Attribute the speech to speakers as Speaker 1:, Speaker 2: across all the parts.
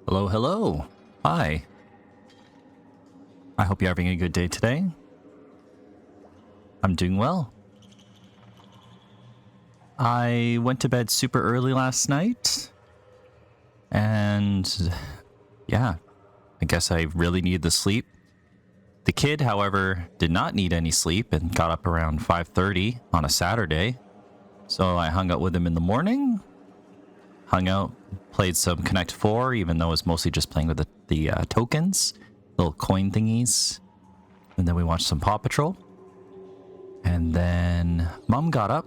Speaker 1: Hello, hello. Hi. I hope you're having a good day today. I'm doing well. I went to bed super early last night. And yeah, I guess I really needed the sleep. The kid, however, did not need any sleep and got up around 5:30 on a Saturday. So I hung out with him in the morning. Hung out, played some Connect 4, even though it was mostly just playing with the tokens, little coin thingies. And then we watched some Paw Patrol. And then Mom got up,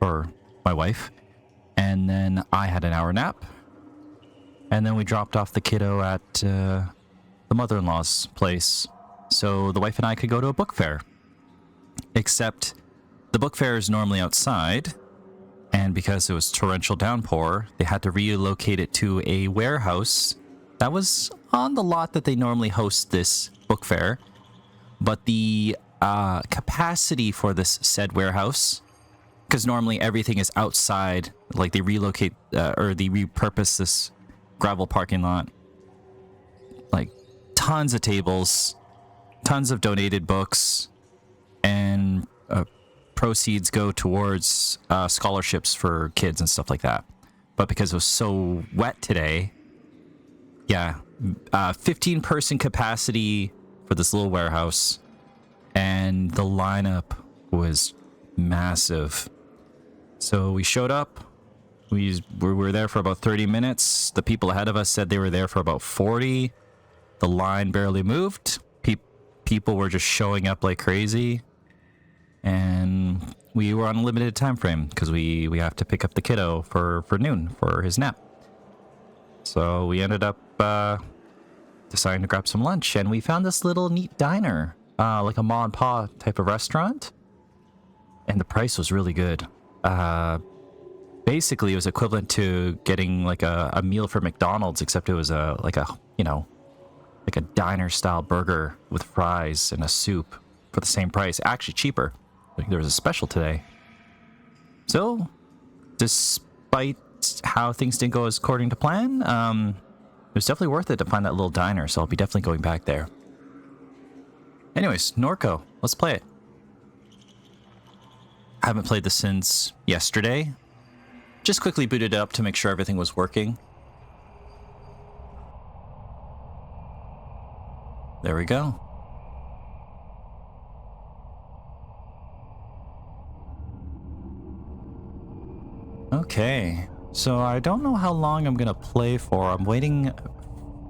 Speaker 1: or my wife, and then I had an hour nap. And then we dropped off the kiddo at the mother-in-law's place, so the wife and I could go to a book fair. Except the book fair is normally outside, and because it was torrential downpour, they had to relocate it to a warehouse that was on the lot that they normally host this book fair. But the capacity for this said warehouse, because normally everything is outside, like they relocate or they repurpose this gravel parking lot, like tons of tables, tons of donated books, and proceeds go towards scholarships for kids and stuff like that. But because it was so wet today, 15-person capacity for this little warehouse, and the lineup was massive. So we showed up. We were there for about 30 minutes. The people ahead of us said they were there for about 40. The line barely moved. People were just showing up like crazy. And we were on a limited time frame because we have to pick up the kiddo for noon for his nap. So we ended up deciding to grab some lunch, and we found this little neat diner, like a ma and pa type of restaurant. And the price was really good. Basically, it was equivalent to getting like a meal for McDonald's, except it was like a diner style burger with fries and a soup for the same price. Actually cheaper. Like there was a special today. So, despite how things didn't go as according to plan, it was definitely worth it to find that little diner. So I'll be definitely going back there. Anyways, Norco, let's play it. I haven't played this since yesterday. Just quickly booted it up to make sure everything was working. There we go. Okay, so I don't know how long I'm gonna play for. I'm waiting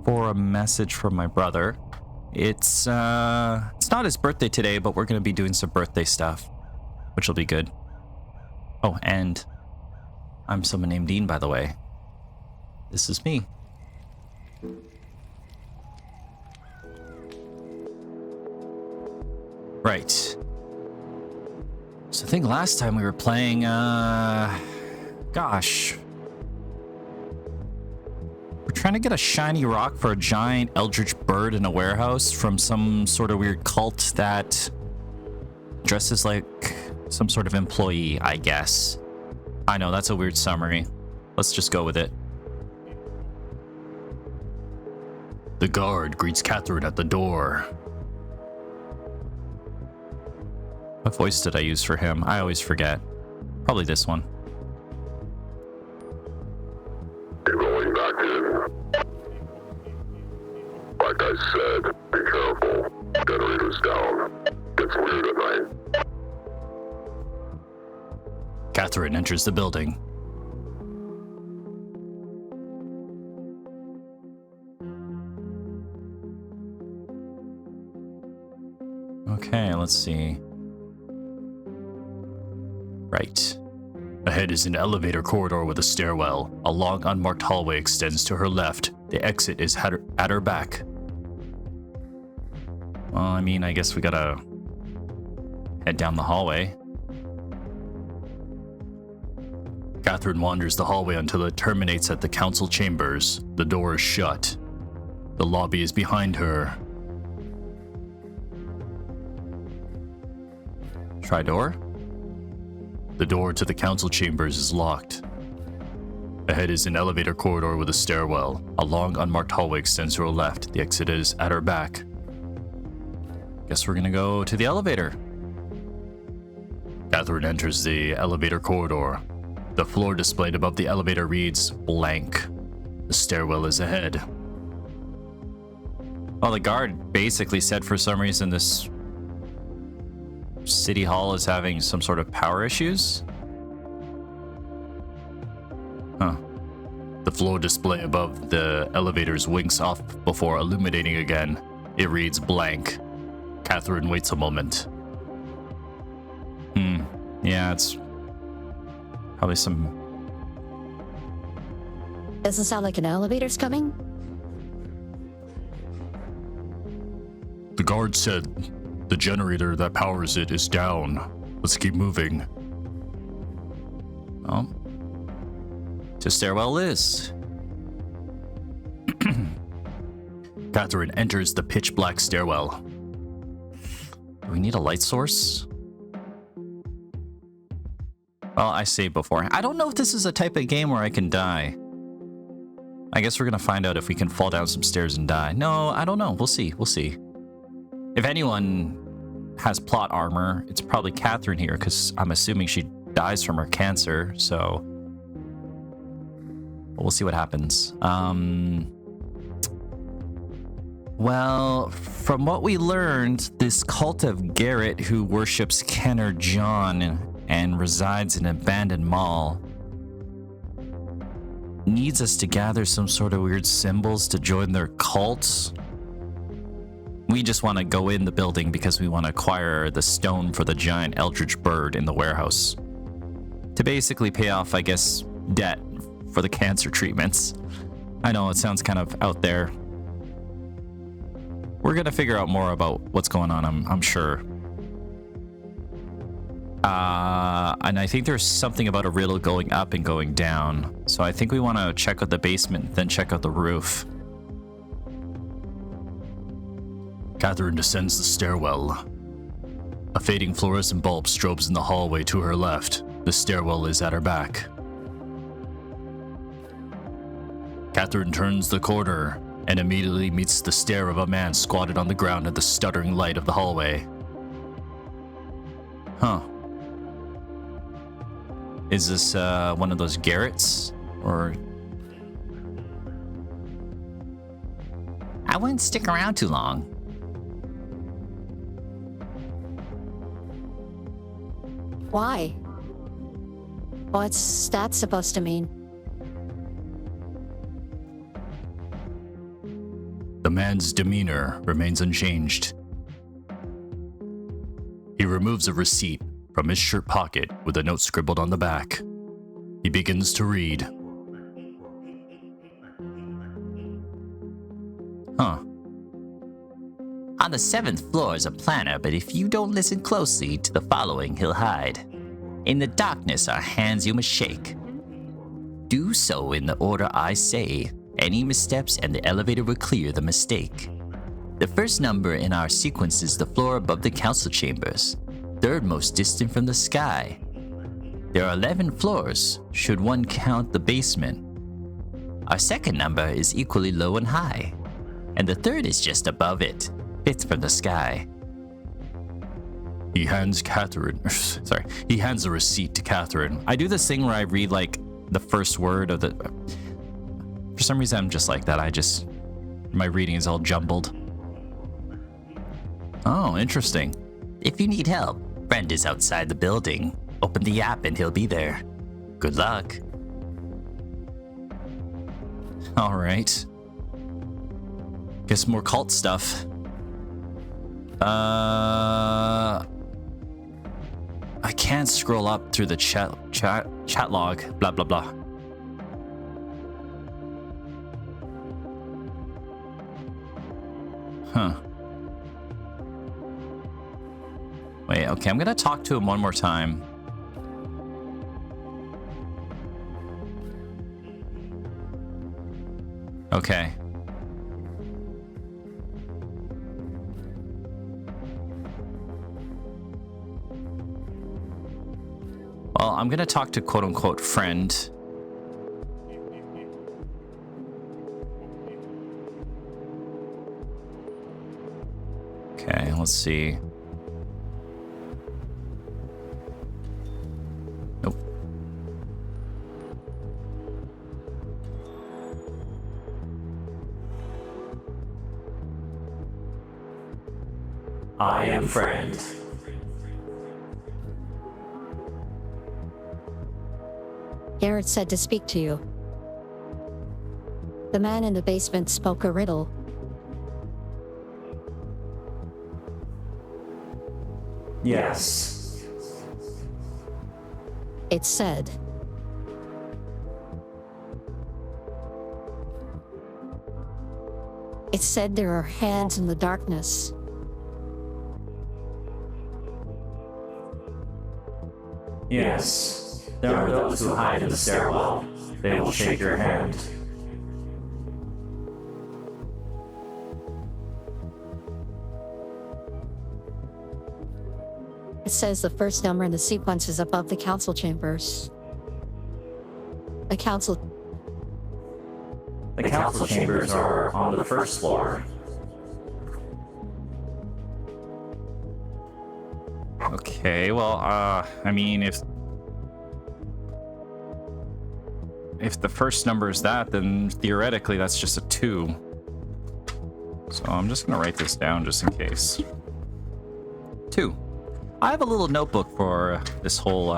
Speaker 1: for a message from my brother. It's not his birthday today, but we're gonna be doing some birthday stuff, which will be good. Oh, and I'm SomeoneNamedDean, by the way. This is me. Right. So I think last time we were playing, gosh. We're trying to get a shiny rock for a giant eldritch bird in a warehouse from some sort of weird cult that dresses like some sort of employee, I guess. I know, that's a weird summary. Let's just go with it. The guard greets Catherine at the door. What voice did I use for him? I always forget. Probably this one.
Speaker 2: Rolling back in. Like I said, be careful. Generator's down. Gets weird at night.
Speaker 1: Catherine enters the building. Okay, let's see. Right. Ahead is an elevator corridor with a stairwell. A long, unmarked hallway extends to her left. The exit is at her back. Well, I mean, I guess we gotta head down the hallway. Catherine wanders the hallway until it terminates at the council chambers. The door is shut. The lobby is behind her. Try door? The door to the council chambers is locked. Ahead is an elevator corridor with a stairwell. A long, unmarked hallway extends to her left. The exit is at her back. Guess we're gonna go to the elevator. Catherine enters the elevator corridor. The floor displayed above the elevator reads blank. The stairwell is ahead. Well, the guard basically said for some reason this city hall is having some sort of power issues. Huh. The floor display above the elevators winks off before illuminating again. It reads blank. Catherine waits a moment. Yeah, it's probably some...
Speaker 3: Doesn't sound like an elevator's coming.
Speaker 1: The guard said the generator that powers it is down. Let's keep moving. Oh. To stairwell is. Catherine enters the pitch black stairwell. Do we need a light source? Well, I saved before. I don't know if this is a type of game where I can die. I guess we're gonna find out if we can fall down some stairs and die. No, I don't know. We'll see. We'll see. If anyone has plot armor, it's probably Catherine here, because I'm assuming she dies from her cancer, so... we'll see what happens. Well, from what we learned, this cult of Garrett who worships Kenner John and resides in an abandoned mall needs us to gather some sort of weird symbols to join their cult. We just want to go in the building because we want to acquire the stone for the giant eldritch bird in the warehouse to basically pay off, I guess, debt for the cancer treatments. I know it sounds kind of out there. We're gonna figure out more about what's going on, I'm sure. And I think there's something about a riddle going up and going down. So I think we want to check out the basement, then check out the roof. Catherine descends the stairwell. A fading fluorescent bulb strobes in the hallway to her left. The stairwell is at her back. Catherine turns the corner and immediately meets the stare of a man squatted on the ground at the stuttering light of the hallway. Huh. Is this one of those Garretts? Or... I wouldn't stick around too long.
Speaker 3: Why? What's that supposed to mean?
Speaker 1: The man's demeanor remains unchanged. He removes a receipt from his shirt pocket with a note scribbled on the back. He begins to read. Huh.
Speaker 4: On the 7th floor is a planner, but if you don't listen closely to the following, he'll hide. In the darkness are hands you must shake. Do so in the order I say. Any missteps and the elevator will clear the mistake. The first number in our sequence is the floor above the council chambers, third most distant from the sky. There are 11 floors, should one count the basement. Our second number is equally low and high, and the third is just above it, fifth from the sky.
Speaker 1: He hands he hands a receipt to Catherine. I do this thing where I read like the first word of the... For some reason I'm just like that. My reading is all jumbled. Oh, interesting.
Speaker 4: If you need help, friend is outside the building. Open the app and he'll be there. Good luck.
Speaker 1: All right. Guess more cult stuff. I can't scroll up through the chat log. Blah blah blah. Huh. Wait, okay, I'm gonna talk to him one more time. Okay. Well, I'm gonna talk to quote-unquote friend. Okay, let's see. Nope.
Speaker 4: I am friend.
Speaker 3: Garrett said to speak to you. The man in the basement spoke a riddle.
Speaker 4: Yes.
Speaker 3: It said, there are hands in the darkness.
Speaker 4: Yes. There are those who hide in the stairwell. They will shake your hand.
Speaker 3: It says the first number in the sequence is above the council chambers. The council
Speaker 4: chambers are on the first floor.
Speaker 1: Okay, well, I mean, if the first number is that, then theoretically that's just a 2. So I'm just gonna write this down just in case. 2. I have a little notebook for this whole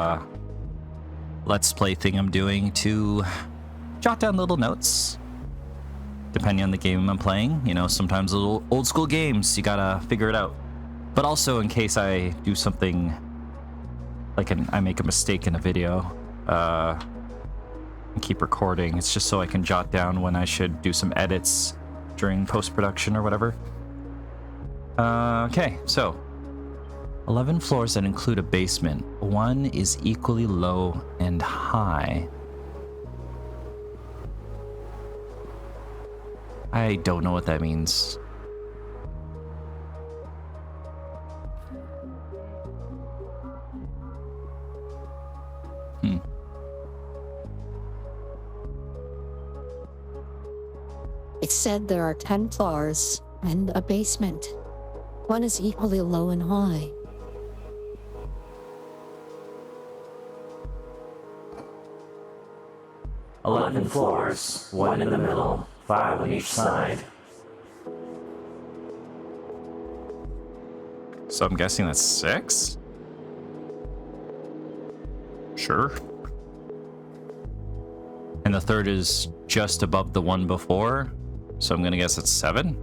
Speaker 1: let's play thing I'm doing to jot down little notes. Depending on the game I'm playing, you know, sometimes little old school games, you gotta figure it out. But also in case I do something like I make a mistake in a video, and keep recording. It's just so I can jot down when I should do some edits during post-production or whatever. Okay, so 11 floors that include a basement. 1 is equally low and high. I don't know what that means.
Speaker 3: It said there are 10 floors and a basement. 1 is equally low and high.
Speaker 4: "11 floors, 1 in the middle, 5 on each side."
Speaker 1: So I'm guessing that's 6? Sure. And the third is just above the one before, so I'm gonna guess it's 7?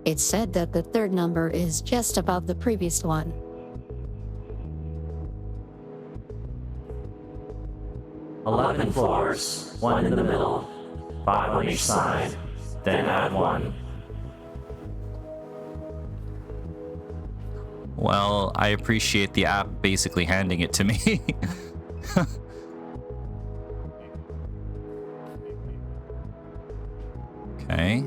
Speaker 3: It said that the third number is just above the previous one.
Speaker 4: "11 floors, 1 in the middle, 5 on each side, then add 1.
Speaker 1: Well, I appreciate the app basically handing it to me. Okay.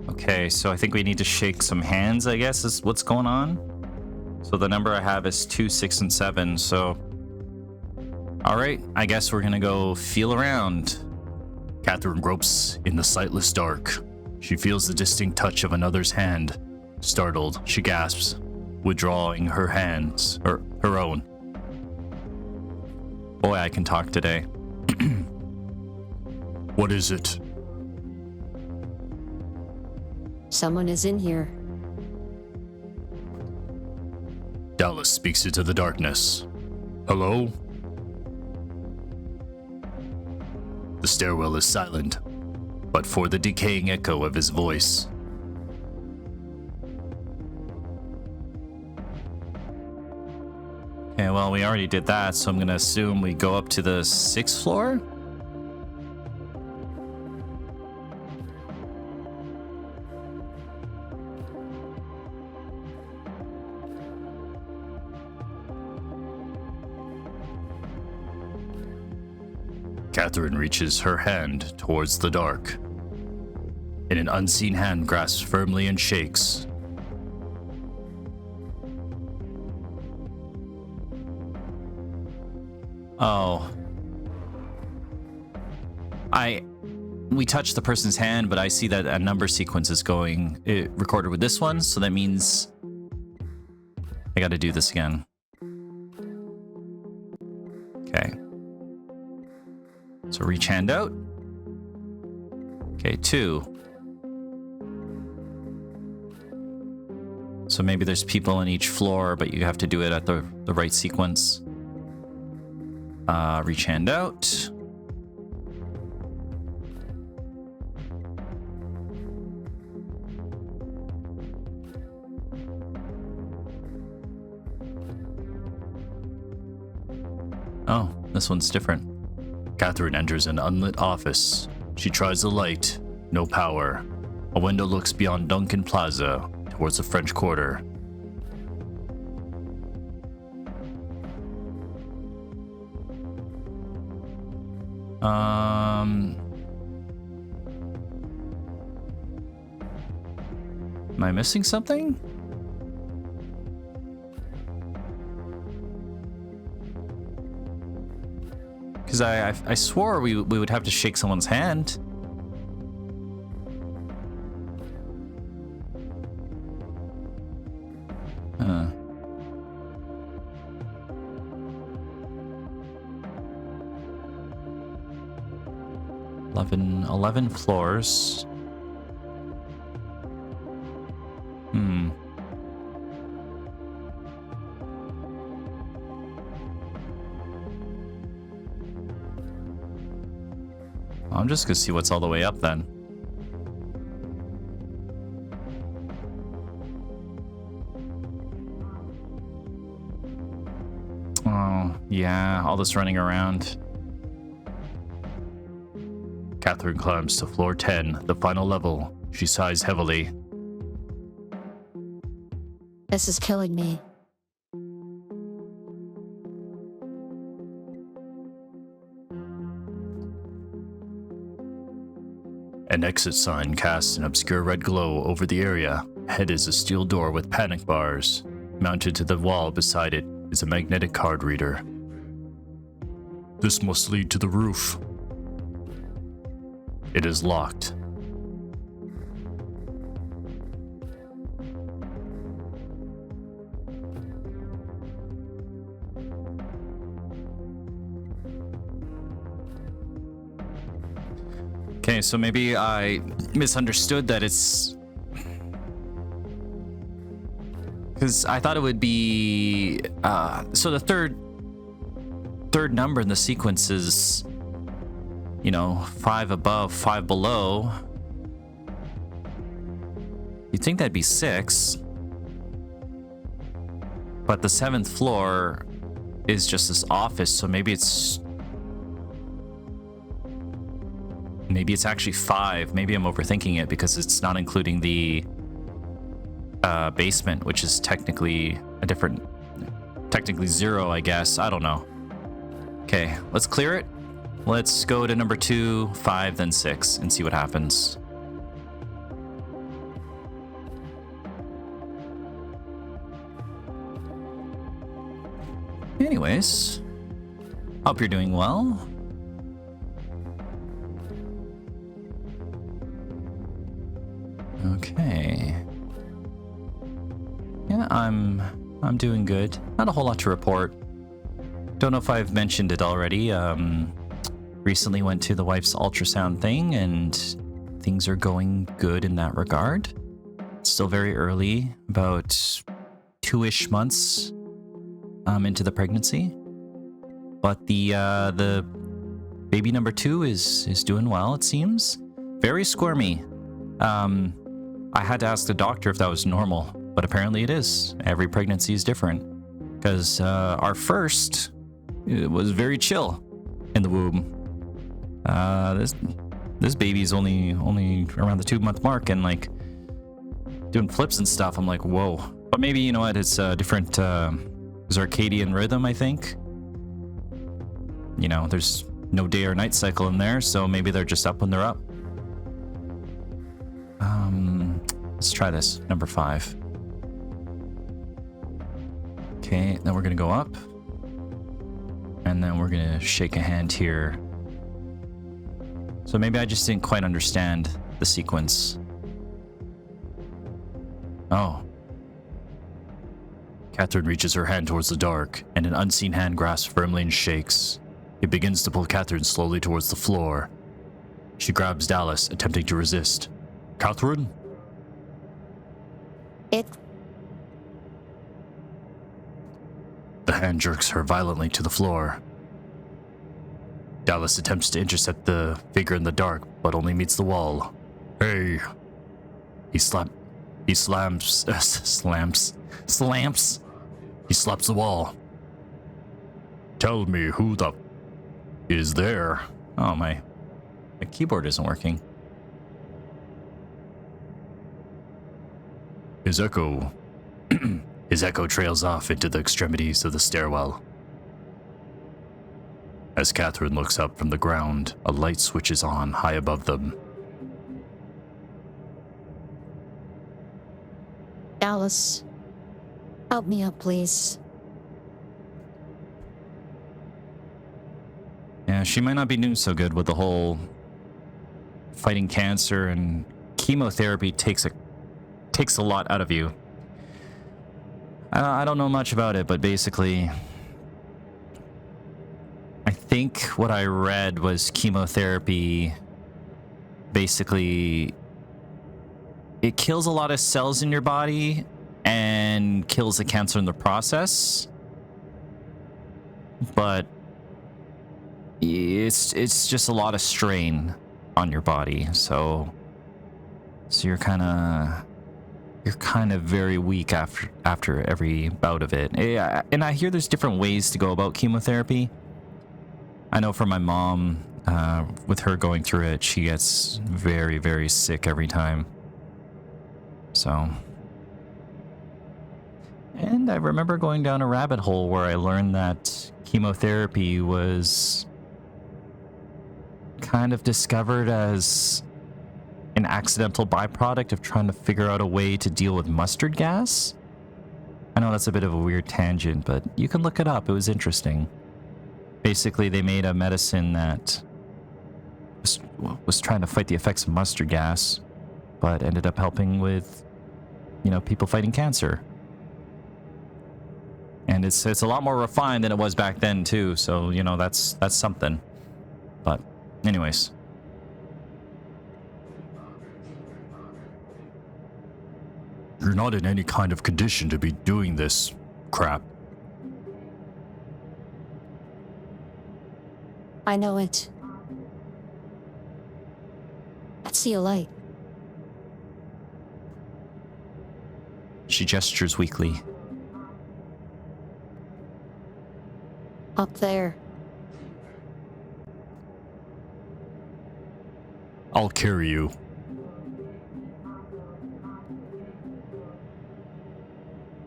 Speaker 1: Okay, so I think we need to shake some hands, I guess, is what's going on. So the number I have is 2, 6, and 7, so... Alright, I guess we're gonna go feel around. Catherine gropes in the sightless dark. She feels the distinct touch of another's hand. Startled, she gasps, withdrawing her hands, or her own. Boy, I can talk today. What is it?
Speaker 3: Someone is in here.
Speaker 1: Dallas speaks into the darkness. Hello? The stairwell is silent, but for the decaying echo of his voice. Okay, well, we already did that, so I'm gonna assume we go up to the 6th floor? Catherine reaches her hand towards the dark, and an unseen hand grasps firmly and shakes. Oh. We touched the person's hand, but I see that a number sequence is recorded with this one, so that means I gotta do this again. Okay. So reach hand out. Okay, 2. So maybe there's people on each floor, but you have to do it at the right sequence. Reach hand out. Oh, this one's different. Catherine enters an unlit office. She tries the light. No power. A window looks beyond Duncan Plaza towards the French Quarter. Am I missing something? Because I swore we would have to shake someone's hand. Huh. Eleven floors. I'm just gonna see what's all the way up then. Oh, yeah, all this running around. Catherine climbs to floor 10, the final level. She sighs heavily.
Speaker 3: This is killing me.
Speaker 1: An exit sign casts an obscure red glow over the area. Ahead is a steel door with panic bars. Mounted to the wall beside it is a magnetic card reader. This must lead to the roof. It is locked. Okay, so maybe I misunderstood that it's... Because I thought it would be... so the third number in the sequence is, 5 above, 5 below. You'd think that'd be 6. But the 7th floor is just this office, so maybe it's actually 5. Maybe I'm overthinking it because it's not including the basement, which is technically technically 0, I guess. I don't know. Okay, let's clear it. Let's go to number 2, 5, then 6 and see what happens. Anyways, hope you're doing well. Okay. Yeah, I'm doing good. Not a whole lot to report. Don't know if I've mentioned it already. Recently went to the wife's ultrasound thing, and things are going good in that regard. It's still very early, about 2-ish months into the pregnancy. But the baby number 2 is doing well, it seems. Very squirmy. I had to ask the doctor if that was normal, but apparently it is. Every pregnancy is different. Because our first was very chill in the womb. This baby's only around the 2-month mark and like doing flips and stuff. I'm like, whoa. But maybe, you know what, it's a different circadian rhythm, I think. There's no day or night cycle in there, so maybe they're just up when they're up. Let's try this. Number 5. Okay, then we're gonna go up. And then we're gonna shake a hand here. So maybe I just didn't quite understand the sequence. Oh. Catherine reaches her hand towards the dark, and an unseen hand grasps firmly and shakes. It begins to pull Catherine slowly towards the floor. She grabs Dallas, attempting to resist. Catherine? The hand jerks her violently to the floor. Dallas attempts to intercept the figure in the dark, but only meets the wall. Hey! He slaps the wall. Tell me who the is there? Oh, my keyboard isn't working. His echo trails off into the extremities of the stairwell. As Catherine looks up from the ground, a light switches on high above them.
Speaker 3: Dallas, help me up, please.
Speaker 1: Yeah, she might not be doing so good with the whole fighting cancer, and chemotherapy takes a lot out of you. I don't know much about it, but basically, I think what I read was chemotherapy, basically, it kills a lot of cells in your body and kills the cancer in the process. But it's just a lot of strain on your body, so you're kind of very weak after every bout of it. Yeah, and I hear there's different ways to go about chemotherapy. I know for my mom, with her going through it, she gets very, very sick every time. So, and I remember going down a rabbit hole where I learned that chemotherapy was kind of discovered as an accidental byproduct of trying to figure out a way to deal with mustard gas. I know that's a bit of a weird tangent, but you can look it up. It was interesting. Basically, they made a medicine that was trying to fight the effects of mustard gas, but ended up helping with, people fighting cancer. And it's a lot more refined than it was back then too. So that's something. But anyways. You're not in any kind of condition to be doing this crap.
Speaker 3: I know it. I see a light.
Speaker 1: She gestures weakly.
Speaker 3: Up there.
Speaker 1: I'll carry you.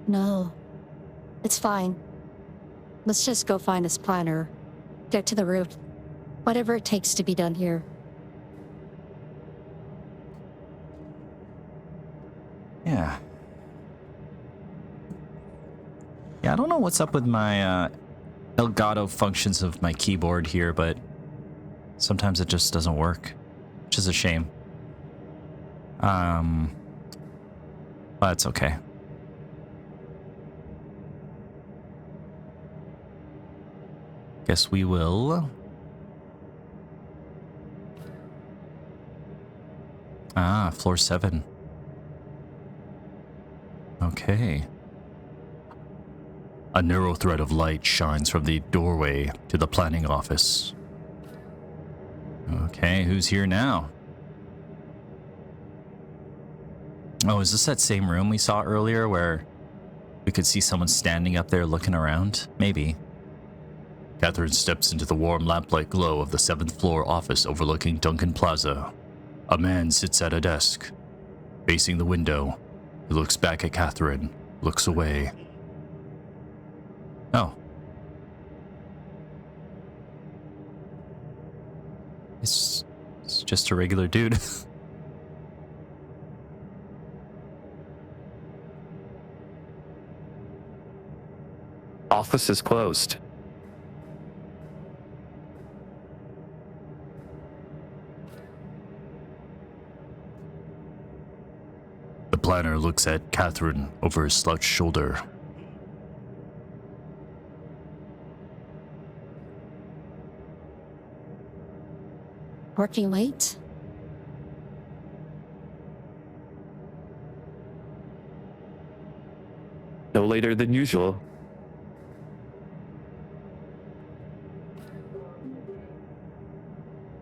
Speaker 3: No. It's fine. Let's just go find a planner. Get to the root. Whatever it takes to be done here.
Speaker 1: Yeah. Yeah, I don't know what's up with my Elgato functions of my keyboard here, but sometimes it just doesn't work, which is a shame. But it's okay. Guess we will. Floor 7. Okay. A narrow thread of light shines from the doorway to the planning office. Okay, who's here now? Oh, is this that same room we saw earlier where we could see someone standing up there looking around? Maybe. Catherine steps into the warm lamplight glow of the 7th floor office overlooking Duncan Plaza. A man sits at a desk, facing the window. He looks back at Catherine, looks away. Oh. It's just a regular dude.
Speaker 5: Office is closed.
Speaker 1: The planner looks at Catherine over his slouched shoulder.
Speaker 3: Working late?
Speaker 5: No later than usual.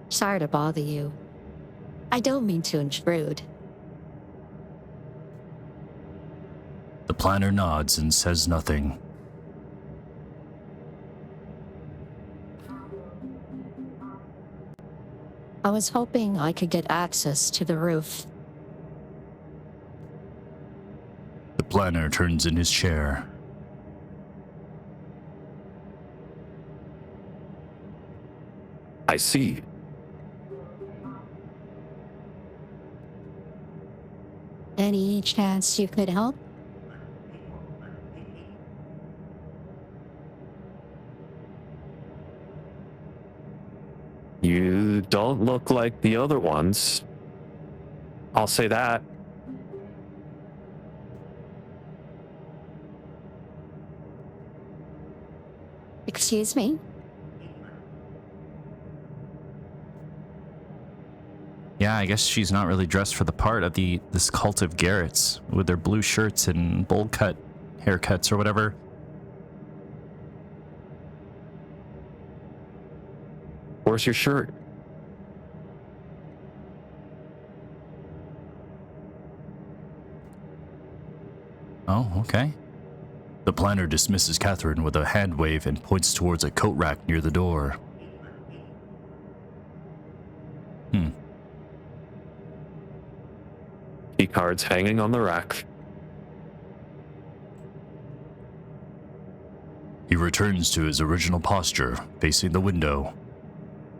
Speaker 3: Sorry to bother you. I don't mean to intrude.
Speaker 1: The planner nods and says nothing.
Speaker 3: I was hoping I could get access to the roof.
Speaker 1: The planner turns in his chair.
Speaker 5: I see.
Speaker 3: Any chance you could help?
Speaker 5: You don't look like the other ones. I'll say that.
Speaker 3: Excuse me?
Speaker 1: Yeah, I guess she's not really dressed for the part of this cult of Garrett's with their blue shirts and bowl cut haircuts or whatever.
Speaker 5: Where's your shirt?
Speaker 1: Oh, okay. The planner dismisses Catherine with a hand wave and points towards a coat rack near the door.
Speaker 5: Key cards hanging on the rack.
Speaker 1: He returns to his original posture, facing the window.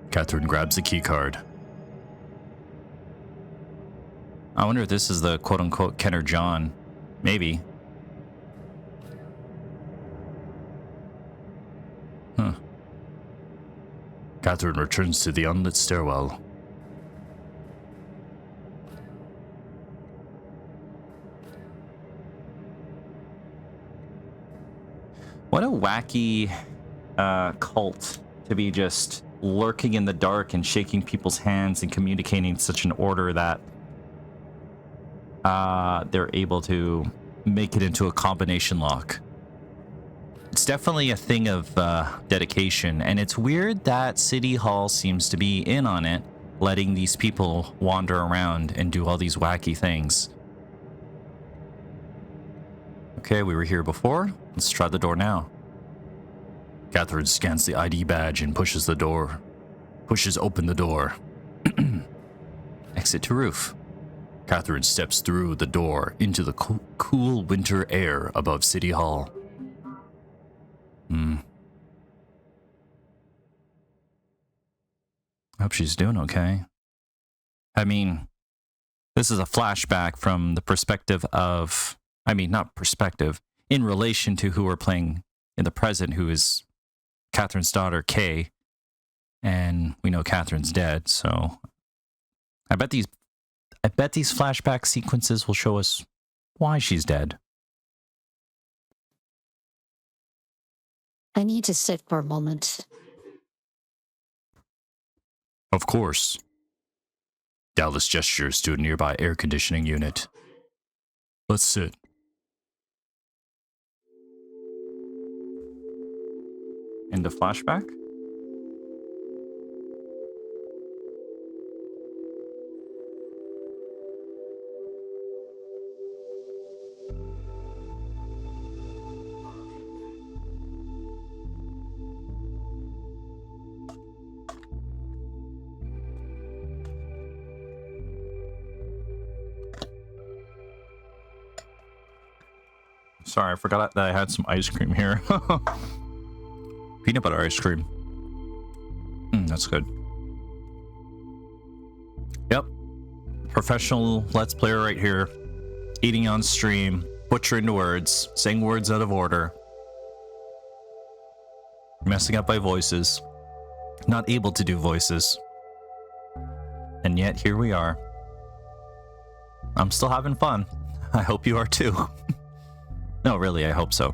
Speaker 1: Catherine grabs the key card. I wonder if this is the quote-unquote Ken or John. Maybe. Huh. Catherine returns to the unlit stairwell. What a wacky cult to be just lurking in the dark and shaking people's hands and communicating in such an order that they're able to make it into a combination lock. It's definitely a thing of dedication, and it's weird that City Hall seems to be in on it, letting these people wander around and do all these wacky things. Okay, we were here before. Let's try the door now. Catherine scans the ID badge and pushes open the door. Exit to roof. Catherine steps through the door into the cool winter air above City Hall. I hope she's doing okay. I mean, this is a flashback from the perspective of, not perspective, in relation to who we're playing in the present, who is Catherine's daughter, Kay. And we know Catherine's dead, so I bet these flashback sequences will show us why she's dead.
Speaker 3: I need to sit for a moment.
Speaker 1: Of course. Dallas gestures to a nearby air conditioning unit. Let's sit. Into flashback? Sorry, I forgot that I had some ice cream here. Peanut butter ice cream. That's good. Yep. Professional Let's Player right here. Eating on stream. Butchering the words. Saying words out of order. Messing up my voices. Not able to do voices. And yet, here we are. I'm still having fun. I hope you are too. No, really, I hope so.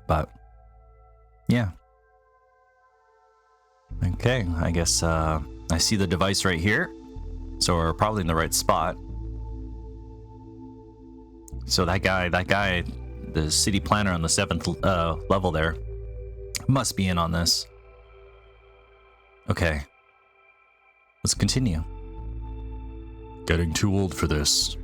Speaker 1: But, yeah. Okay, I guess I see the device right here. So we're probably in the right spot. So that guy, the city planner on the 7th level there, must be in on this. Okay. Let's continue. Getting too old for this.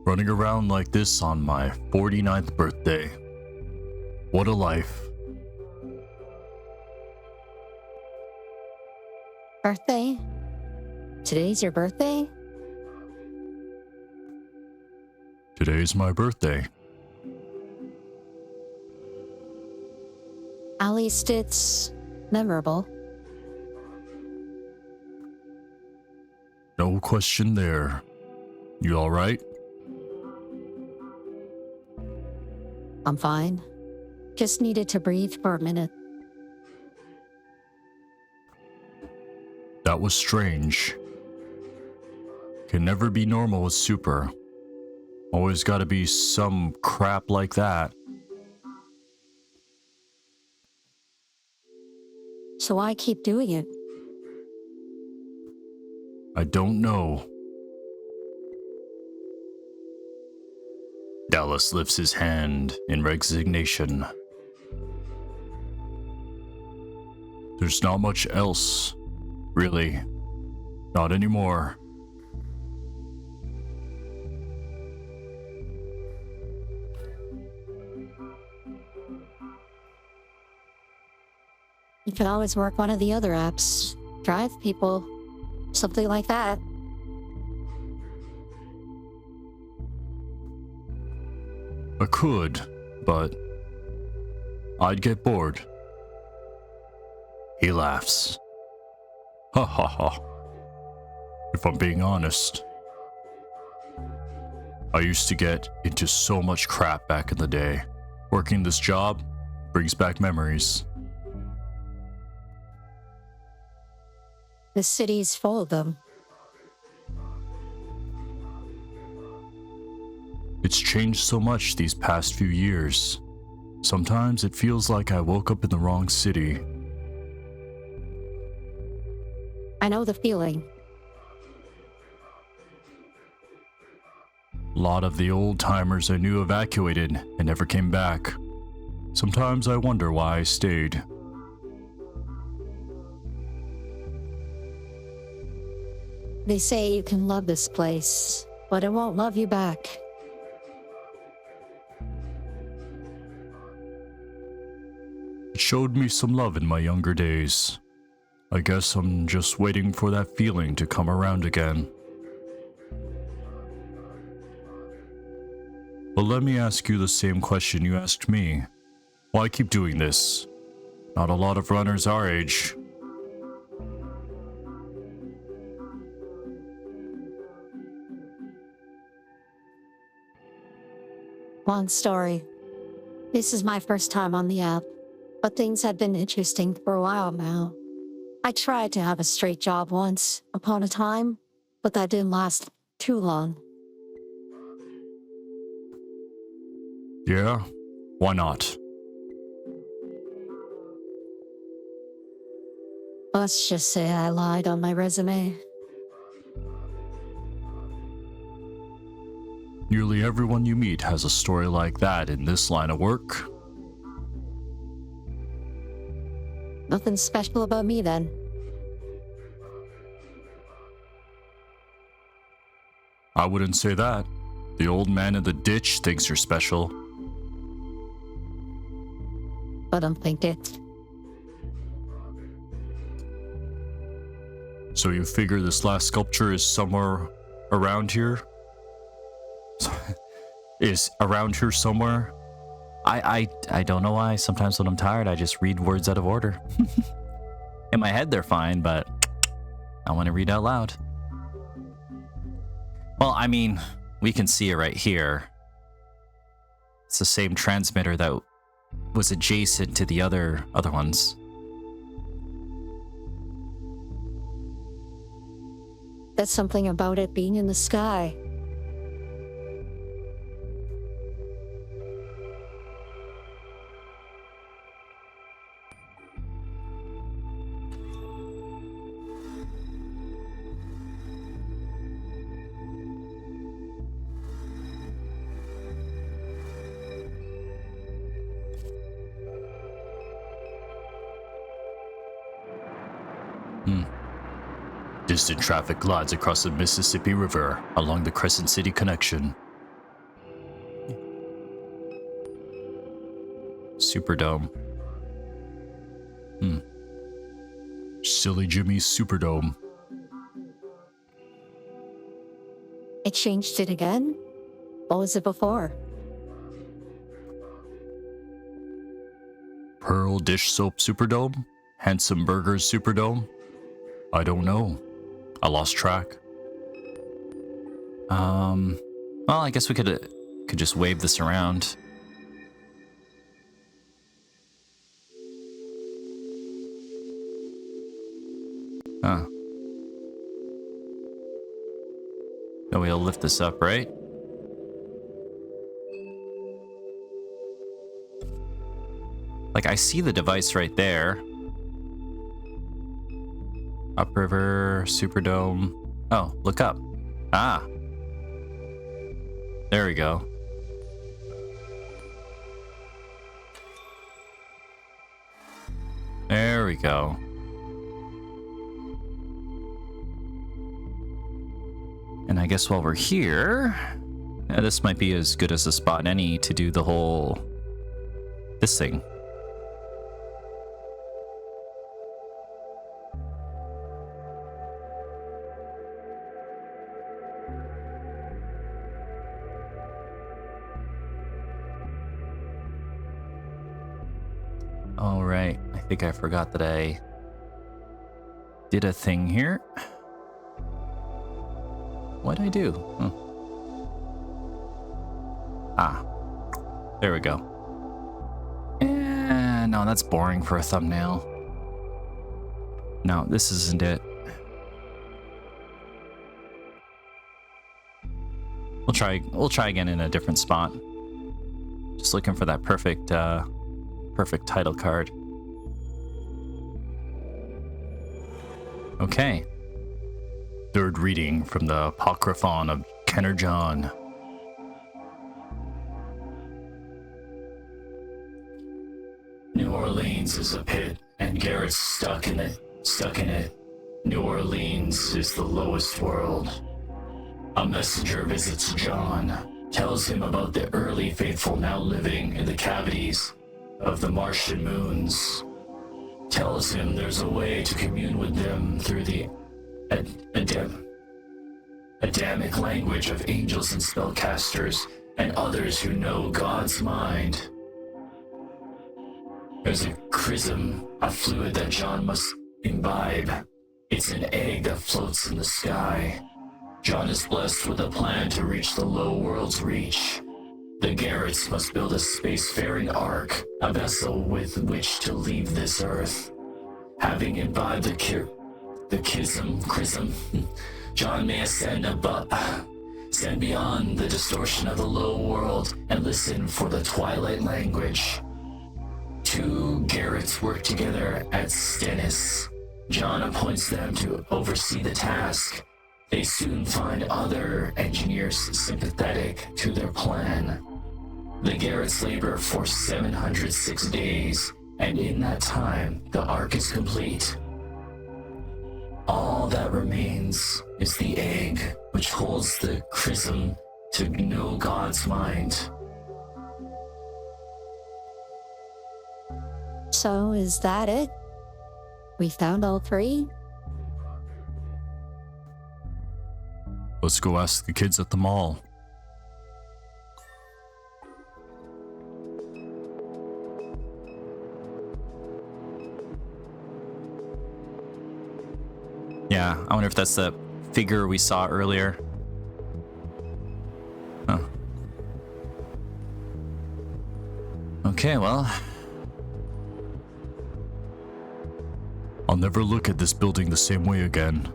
Speaker 1: Running around like this on my 49th birthday. What a life.
Speaker 3: Birthday? Today's your birthday?
Speaker 1: Today's my birthday.
Speaker 3: At least it's memorable.
Speaker 1: No question there. You alright?
Speaker 3: I'm fine. Just needed to breathe for a minute.
Speaker 1: That was strange. Can never be normal with super. Always gotta be some crap like that.
Speaker 3: So I keep doing it.
Speaker 1: I don't know. Dallas lifts his hand in resignation. There's not much else, really. Not anymore.
Speaker 3: You can always work one of the other apps. Drive people. Something like that.
Speaker 1: I could, but I'd get bored. He laughs. Ha ha ha. If I'm being honest, I used to get into so much crap back in the day. Working this job brings back memories.
Speaker 3: The city's full of them.
Speaker 1: It's changed so much these past few years. Sometimes it feels like I woke up in the wrong city.
Speaker 3: I know the feeling.
Speaker 1: A lot of the old timers I knew evacuated and never came back. Sometimes I wonder why I stayed.
Speaker 3: They say you can love this place, but it won't love you back.
Speaker 1: It showed me some love in my younger days. I guess I'm just waiting for that feeling to come around again. But let me ask you the same question you asked me. Why keep doing this? Not a lot of runners our age.
Speaker 3: Long story. This is my first time on the app, but things had been interesting for a while now. I tried to have a straight job once upon a time, but that didn't last too long.
Speaker 1: Yeah? Why not?
Speaker 3: Let's just say I lied on my resume.
Speaker 1: Nearly everyone you meet has a story like that in this line of work.
Speaker 3: Nothing special about me then.
Speaker 1: I wouldn't say that. The old man in the ditch thinks you're special.
Speaker 3: But I'm thinking.
Speaker 1: So you figure this last sculpture is somewhere around here? Is around here somewhere? I don't know why. Sometimes when I'm tired, I just read words out of order. In my head, they're fine, but I want to read out loud. Well, I mean, we can see it right here. It's the same transmitter that was adjacent to the other ones.
Speaker 3: That's something about it being in the sky.
Speaker 1: Distant traffic glides across the Mississippi River along the Crescent City connection. Superdome. Silly Jimmy's Superdome.
Speaker 3: It changed it again? What was it before?
Speaker 1: Pearl Dish Soap Superdome? Handsome Burgers Superdome? I don't know. I lost track. Well, I guess we could just wave this around. Huh. No, we'll lift this up, right? Like, I see the device right there. Upriver, Superdome. Oh, look up. Ah. There we go. There we go. And I guess while we're here, this might be as good as a spot any to do the whole... this thing. All right, I think I forgot that I did a thing here. What'd I do? Ah, there we go. And no, that's boring for a thumbnail. No, this isn't it. We'll try again in a different spot. Just looking for that perfect title card. Okay. Third reading from the Apocryphon of Kenner John. New Orleans is a pit, and Garrett's stuck in it. New Orleans is the lowest world. A messenger visits John, tells him about the early faithful now living in the cavities of the Martian moons. Tells him there's a way to commune with them through the Adamic language of angels and spellcasters and others who know God's mind. There's a chrism, a fluid that John must imbibe. It's an egg that floats in the sky. John is blessed with a plan to reach the low world's reach. The Garretts must build a spacefaring ark, a vessel with which to leave this earth. Having imbibed the chrism, John may ascend beyond the distortion of the low world and listen for the twilight language. Two Garretts work together at Stennis. John appoints them to oversee the task. They soon find other engineers sympathetic to their plan. The Garretts labor for 706 days, and in that time, the ark is complete. All that remains is the egg, which holds the chrism to know God's mind.
Speaker 3: So, is that it? We found all three?
Speaker 1: Let's go ask the kids at the mall. Yeah, I wonder if that's the figure we saw earlier. Huh. Okay, well. I'll never look at this building the same way again.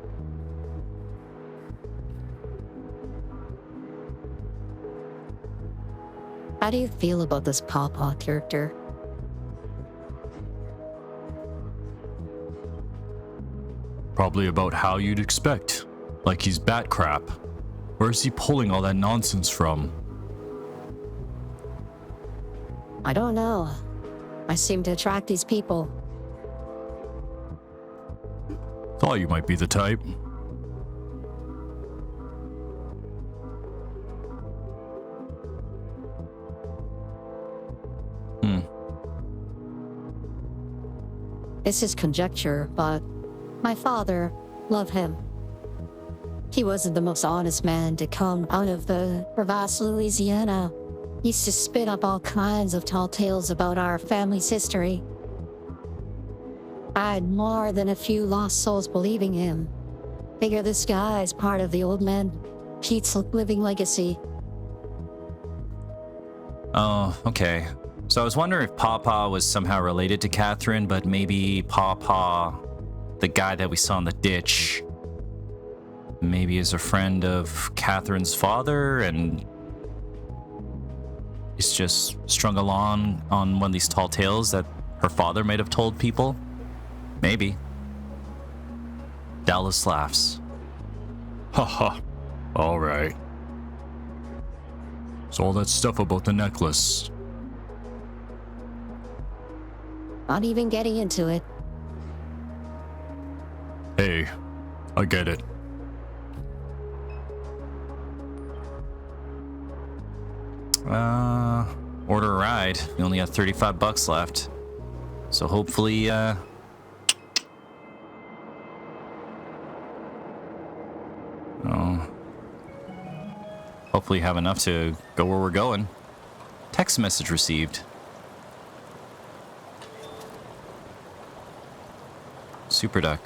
Speaker 3: How do you feel about this Pawpaw character?
Speaker 1: Probably about how you'd expect. Like he's bat crap. Where's he pulling all that nonsense from?
Speaker 3: I don't know. I seem to attract these people.
Speaker 1: Thought you might be the type.
Speaker 3: This is conjecture, but my father, love him. He wasn't the most honest man to come out of the South Louisiana. He used to spit up all kinds of tall tales about our family's history. I had more than a few lost souls believing him. Figure this guy is part of the old man Pete's living legacy.
Speaker 1: Oh, okay. So I was wondering if Pawpaw was somehow related to Catherine, but maybe Pawpaw, the guy that we saw in the ditch, maybe is a friend of Catherine's father and is just strung along on one of these tall tales that her father might have told people. Maybe. Dallas laughs. Haha. All right. So all that stuff about the necklace.
Speaker 3: Not even getting into it.
Speaker 1: Hey, I get it. Order a ride. We only got $35 left. So hopefully, hopefully have enough to go where we're going. Text message received. Super Duck.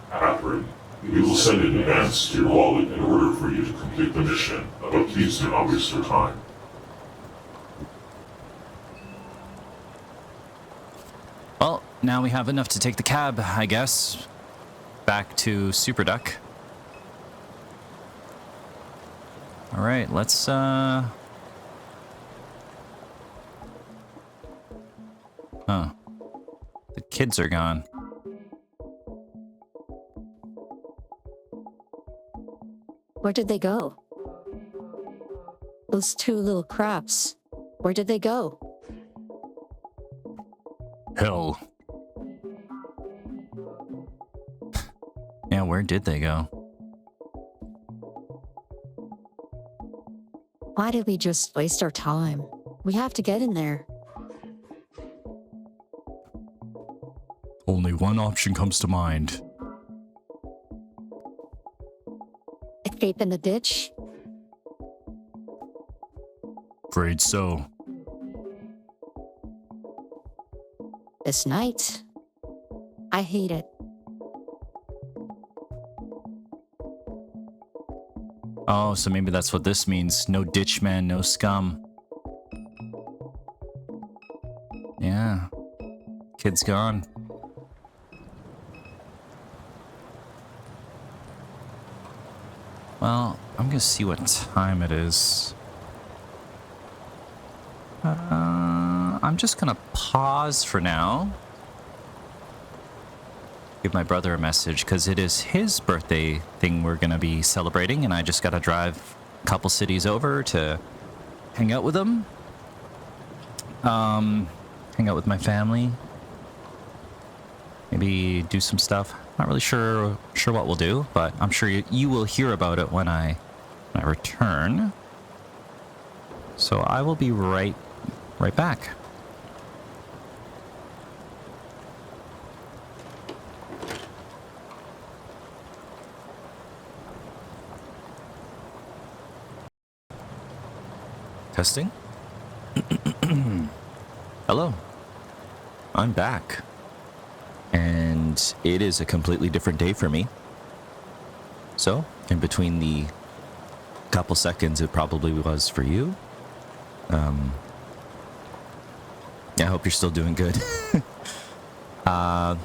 Speaker 2: Catherine, we will send an advance to your wallet in order for you to complete the mission, but please do not waste your time.
Speaker 1: Well, now we have enough to take the cab, I guess. Back to Super Duck. All right, let's, Huh. The kids are gone.
Speaker 3: Where did they go? Those two little craps. Where did they go?
Speaker 1: Hell. Yeah, where did they go?
Speaker 3: Why did we just waste our time? We have to get in there.
Speaker 1: Only one option comes to mind.
Speaker 3: Escape in the ditch?
Speaker 1: Afraid so.
Speaker 3: This night? I hate it.
Speaker 1: Oh, so maybe that's what this means. No ditch man, no scum. Yeah. Kid's gone. Well, I'm gonna see what time it is. I'm just gonna pause for now. Give my brother a message because it is his birthday thing we're gonna be celebrating, and I just gotta drive a couple cities over to hang out with him. Hang out with my family. Maybe do some stuff. Not really sure what we'll do, but I'm sure you will hear about it when I return. So I will be right back. Testing. Hello. I'm back. And it is a completely different day for me. So, in between the couple seconds it probably was for you, I hope you're still doing good. Yeah,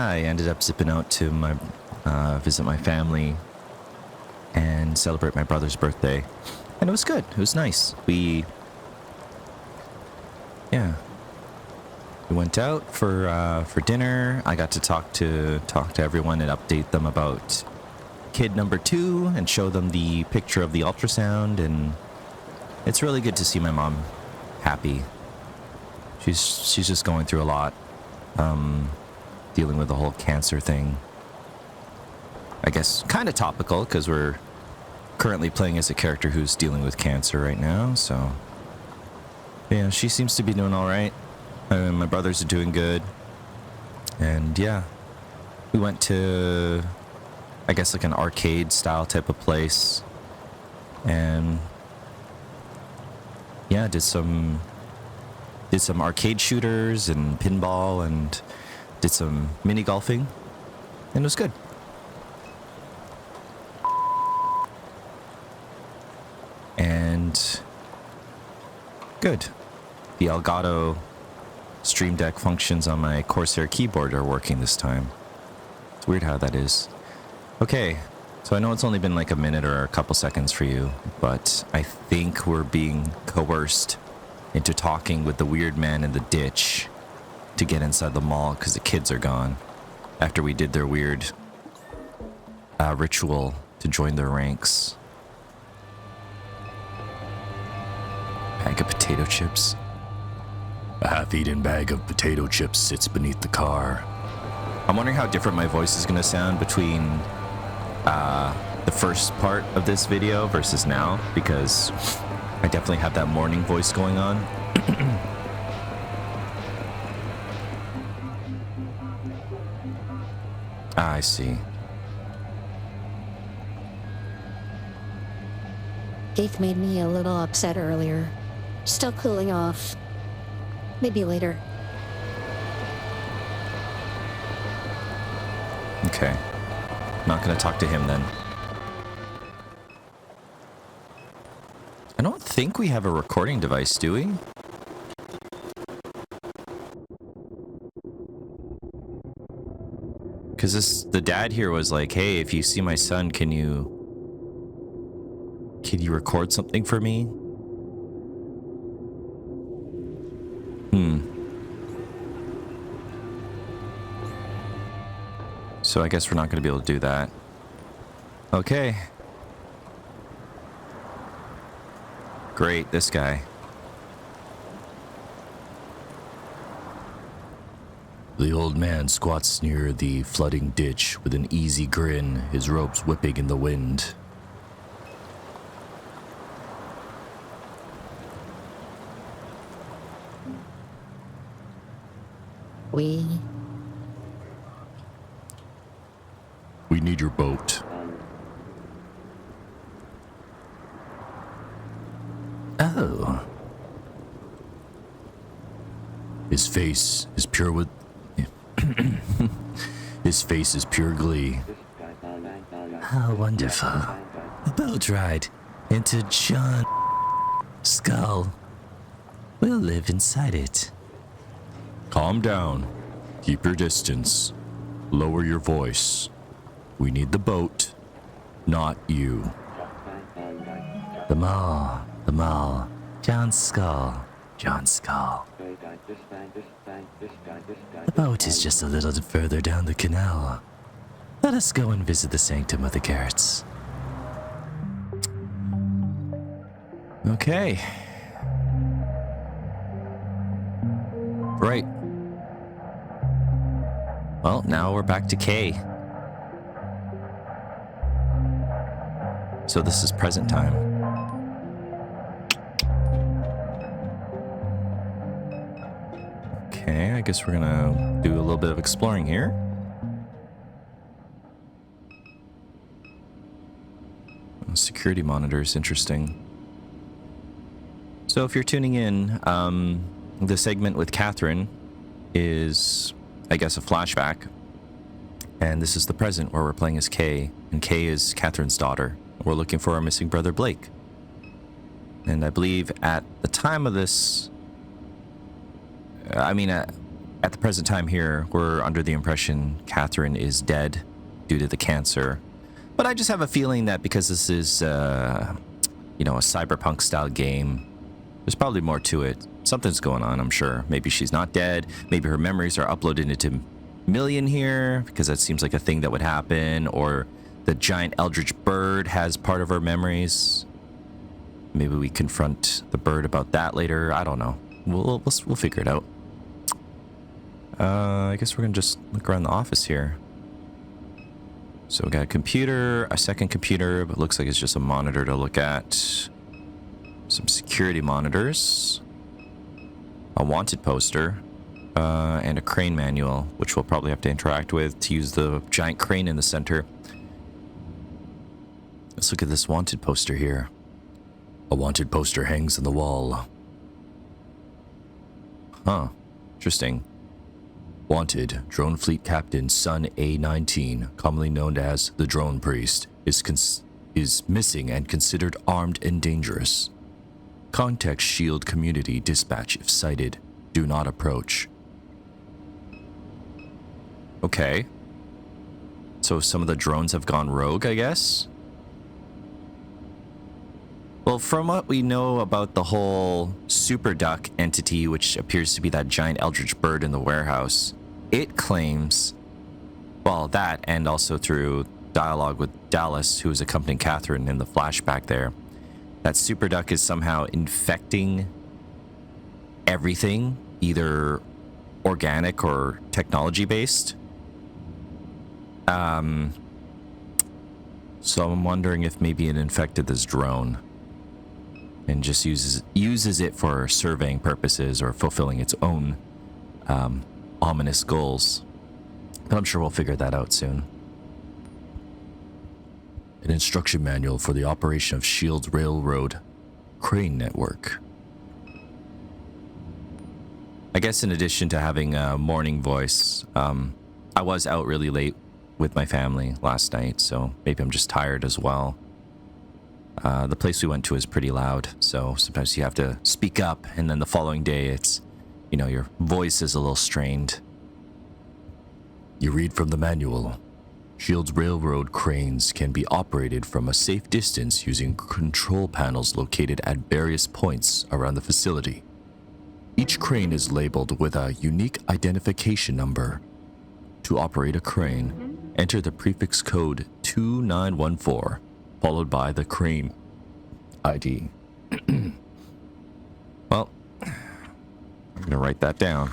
Speaker 1: I ended up zipping out to my visit my family and celebrate my brother's birthday, and it was good. It was nice. We went out for dinner. I got to talk to everyone and update them about kid number 2 and show them the picture of the ultrasound, and it's really good to see my mom happy. She's just going through a lot, dealing with the whole cancer thing. I guess kind of topical because we're currently playing as a character who's dealing with cancer right now. So yeah, she seems to be doing all right. My brothers are doing good, and yeah, we went to, I guess, like an arcade style type of place, and yeah, did some arcade shooters and pinball, and did some mini golfing, and it was good. And good. The Elgato Stream Deck functions on my Corsair keyboard are working this time. It's weird how that is. Okay, so I know it's only been like a minute or a couple seconds for you, but I think we're being coerced into talking with the weird man in the ditch to get inside the mall because the kids are gone after we did their weird ritual to join their ranks. Bag of potato chips. A half-eaten bag of potato chips sits beneath the car. I'm wondering how different my voice is going to sound between the first part of this video versus now, because I definitely have that morning voice going on. I see.
Speaker 3: Keith made me a little upset earlier. Still cooling off. Maybe later.
Speaker 1: Okay. Not gonna talk to him then. I don't think we have a recording device, do we? Because the dad here was like, hey, if you see my son, can you record something for me? So I guess we're not going to be able to do that. Okay. Great, this guy. The old man squats near the flooding ditch with an easy grin, his robes whipping in the wind. We need your boat. Oh. His face is pure with... His face is pure glee. How wonderful. A boat ride into John Skull. We'll live inside it. Calm down. Keep your distance. Lower your voice. We need the boat, not you. The mall. John Skull. The boat is just a little further down the canal. Let us go and visit the sanctum of the Garrets. Okay. Right. Well, now we're back to K. So this is present time. Okay, I guess we're gonna do a little bit of exploring here. Security monitors, interesting. So if you're tuning in, the segment with Catherine is, I guess, a flashback. And this is the present where we're playing as Kay. And Kay is Catherine's daughter. We're looking for our missing brother, Blake. And I believe at the time of this... at the present time here, we're under the impression Catherine is dead due to the cancer. But I just have a feeling that because this is, a cyberpunk-style game, there's probably more to it. Something's going on, I'm sure. Maybe she's not dead. Maybe her memories are uploaded into Million here, because that seems like a thing that would happen. Or the giant eldritch bird has part of her memories. Maybe we confront the bird about that later. I don't know. We'll figure it out. I guess we're gonna just look around the office here. So we got a computer, a second computer, but it looks like it's just a monitor to look at. Some security monitors. A wanted poster. And a crane manual, which we'll probably have to interact with to use the giant crane in the center. Let's look at this wanted poster here. A wanted poster hangs on the wall. Huh. Interesting. Wanted, Drone Fleet Captain Sun A-19, commonly known as the Drone Priest, is missing and considered armed and dangerous. Contact Shield Community Dispatch if sighted. Do not approach. Okay. So some of the drones have gone rogue, I guess? Well, from what we know about the whole super duck entity, which appears to be that giant eldritch bird in the warehouse, it claims, well, that, and also through dialogue with Dallas, who is accompanying Catherine in the flashback there, that super duck is somehow infecting everything, either organic or technology-based. So I'm wondering if maybe it infected this drone and just uses it for surveying purposes or fulfilling its own ominous goals. But I'm sure we'll figure that out soon. An instruction manual for the operation of Shield's Railroad Crane Network. I guess in addition to having a morning voice, I was out really late with my family last night, so maybe I'm just tired as well. The place we went to is pretty loud, so sometimes you have to speak up, and then the following day it's, your voice is a little strained. You read from the manual. Shield's railroad cranes can be operated from a safe distance using control panels located at various points around the facility. Each crane is labeled with a unique identification number. To operate a crane, enter the prefix code 2914, followed by the crane ID. Well, I'm going to write that down.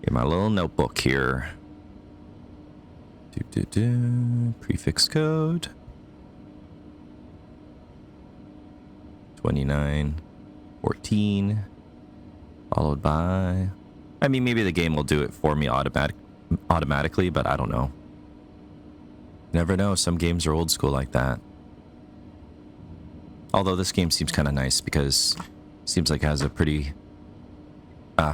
Speaker 1: In my little notebook here. Prefix code 2914, followed by... I mean, maybe the game will do it for me automatically, but I don't know. Never know, some games are old school like that. Although this game seems kind of nice because it seems like it has a pretty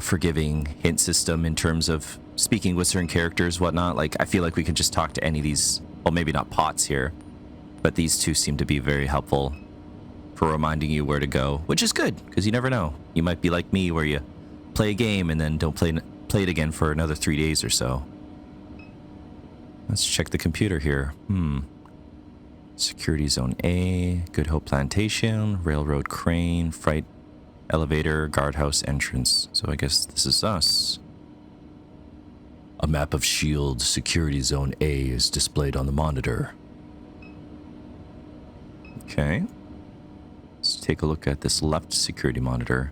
Speaker 1: forgiving hint system in terms of speaking with certain characters, whatnot. Like, I feel like we could just talk to any of these, well, maybe not pots here, but these two seem to be very helpful for reminding you where to go, which is good, because you never know. You might be like me, where you play a game and then don't play it again for another 3 days or so. Let's check the computer here. Security Zone A, Good Hope Plantation, Railroad Crane, Freight Elevator, Guardhouse Entrance. So I guess this is us. A map of SHIELD Security Zone A is displayed on the monitor. Okay. Let's take a look at this left security monitor.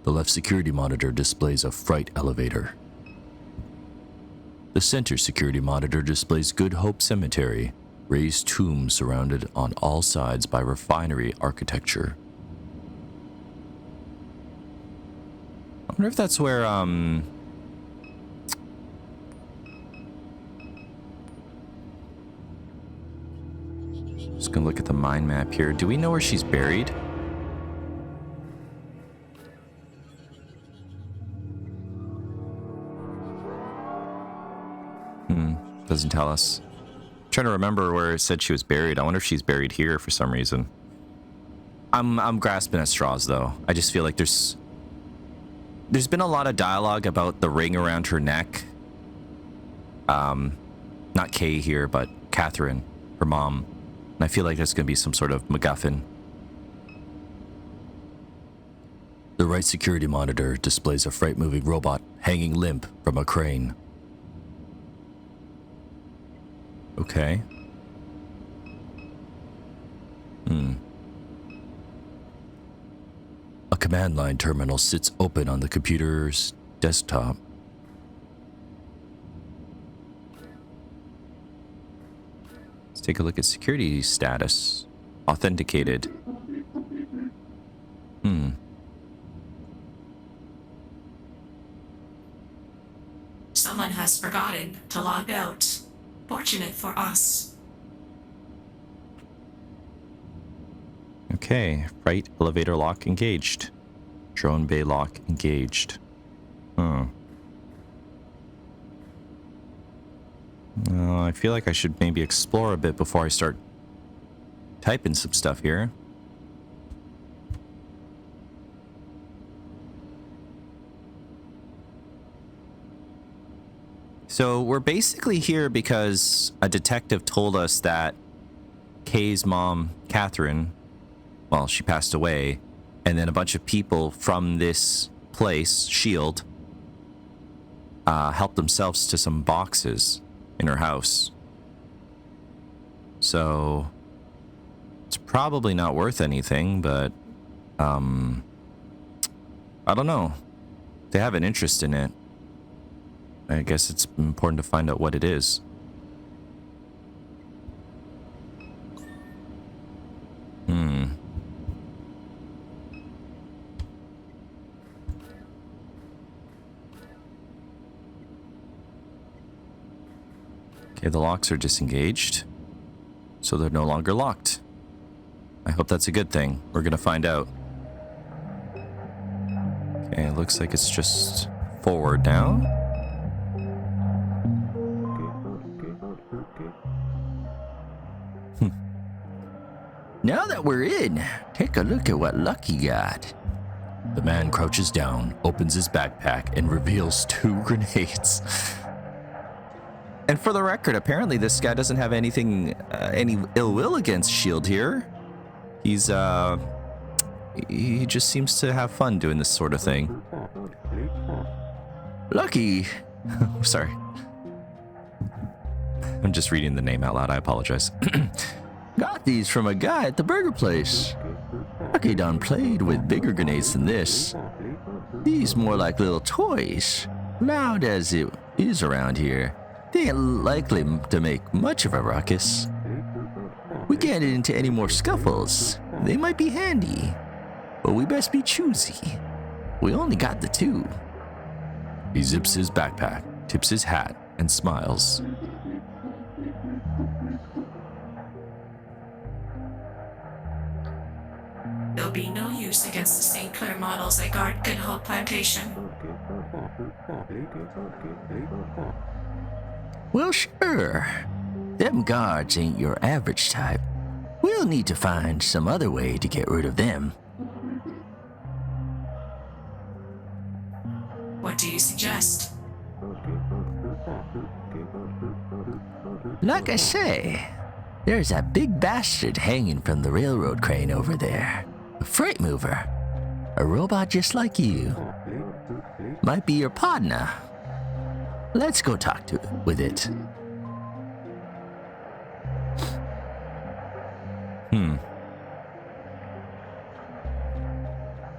Speaker 1: The left security monitor displays a freight elevator. The center security monitor displays Good Hope Cemetery, raised tombs surrounded on all sides by refinery architecture. I wonder if that's where, gonna look at the mind map here. Do we know where she's buried? Doesn't tell us. I'm trying to remember where it said she was buried. I wonder if she's buried here for some reason. I'm grasping at straws though. I just feel like there's been a lot of dialogue about the ring around her neck. Not Kay here, but Catherine, her mom. And I feel like there's going to be some sort of MacGuffin. The right security monitor displays a freight-moving robot hanging limp from a crane. Okay. A command line terminal sits open on the computer's desktop. Let's take a look at security status. Authenticated.
Speaker 6: Someone has forgotten to log out. Fortunate for us.
Speaker 1: Okay, right elevator lock engaged. Drone bay lock engaged. I feel like I should maybe explore a bit before I start typing some stuff here. So we're basically here because a detective told us that Kay's mom, Catherine, well, she passed away, and then a bunch of people from this place, S.H.I.E.L.D., helped themselves to some boxes in her house. So it's probably not worth anything, but I don't know. They have an interest in it. I guess it's important to find out what it is. Okay, the locks are disengaged, so they're no longer locked. I hope that's a good thing. We're gonna find out. Okay, it looks like it's just forward now.
Speaker 4: Now that we're in, take a look at what Lucky got.
Speaker 1: The man crouches down, opens his backpack, and reveals 2 grenades. And for the record, apparently this guy doesn't have anything, any ill will against S.H.I.E.L.D. here. He's, he just seems to have fun doing this sort of thing.
Speaker 4: Lucky.
Speaker 1: Sorry. I'm just reading the name out loud. I apologize.
Speaker 4: Got these from a guy at the burger place. Lucky done played with bigger grenades than this. These more like little toys. Loud as it is around here, they ain't likely to make much of a ruckus. We can't get into any more scuffles. They might be handy, but we best be choosy. We only got the 2.
Speaker 1: He zips his backpack, tips his hat, and smiles.
Speaker 6: There'll be no use against the St. Clair models that guard Good Hope Plantation.
Speaker 4: Well, sure. Them guards ain't your average type. We'll need to find some other way to get rid of them.
Speaker 6: What do you suggest?
Speaker 4: Like I say, there's that big bastard hanging from the railroad crane over there. A freight mover. A robot just like you. Might be your partner. Let's go talk to it with it.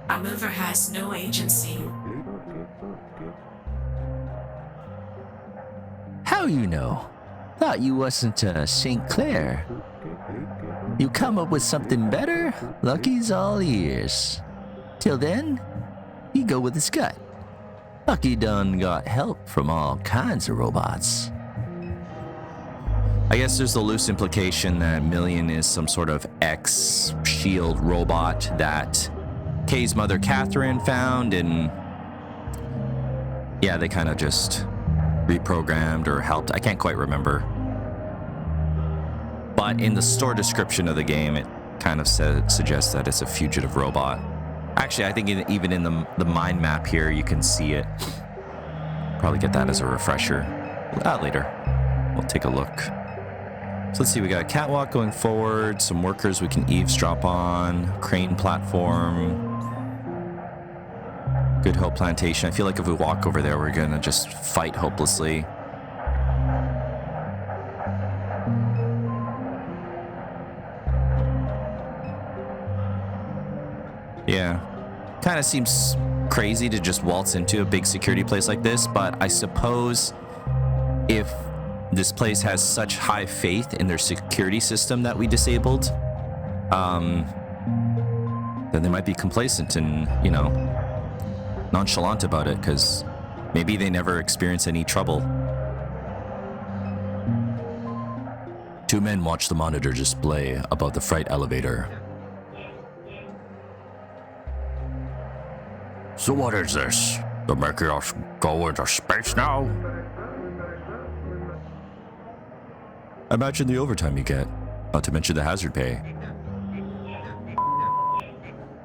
Speaker 6: A mover has no agency.
Speaker 4: How you know? Thought you wasn't St. Clair. You come up with something better? Lucky's all ears. Till then, he go with his gut. Lucky done got help from all kinds of robots.
Speaker 1: I guess there's the loose implication that Million is some sort of ex-SHIELD robot that Kay's mother Catherine found, and yeah, they kind of just reprogrammed or helped. I can't quite remember. But in the store description of the game, it kind of suggests that it's a fugitive robot. Actually, I think even in the mind map here, you can see it. Probably get that as a refresher. Later. We'll take a look. So let's see, we got a catwalk going forward, some workers we can eavesdrop on, crane platform, Good Hope Plantation. I feel like if we walk over there, we're gonna just fight hopelessly. Yeah, kind of seems crazy to just waltz into a big security place like this, but I suppose if this place has such high faith in their security system that we disabled, then they might be complacent and, you know, nonchalant about it, because maybe they never experience any trouble. Two men watch the monitor display above the freight elevator. So what is this? They're making us go into space now? Imagine the overtime you get, not to mention the hazard pay.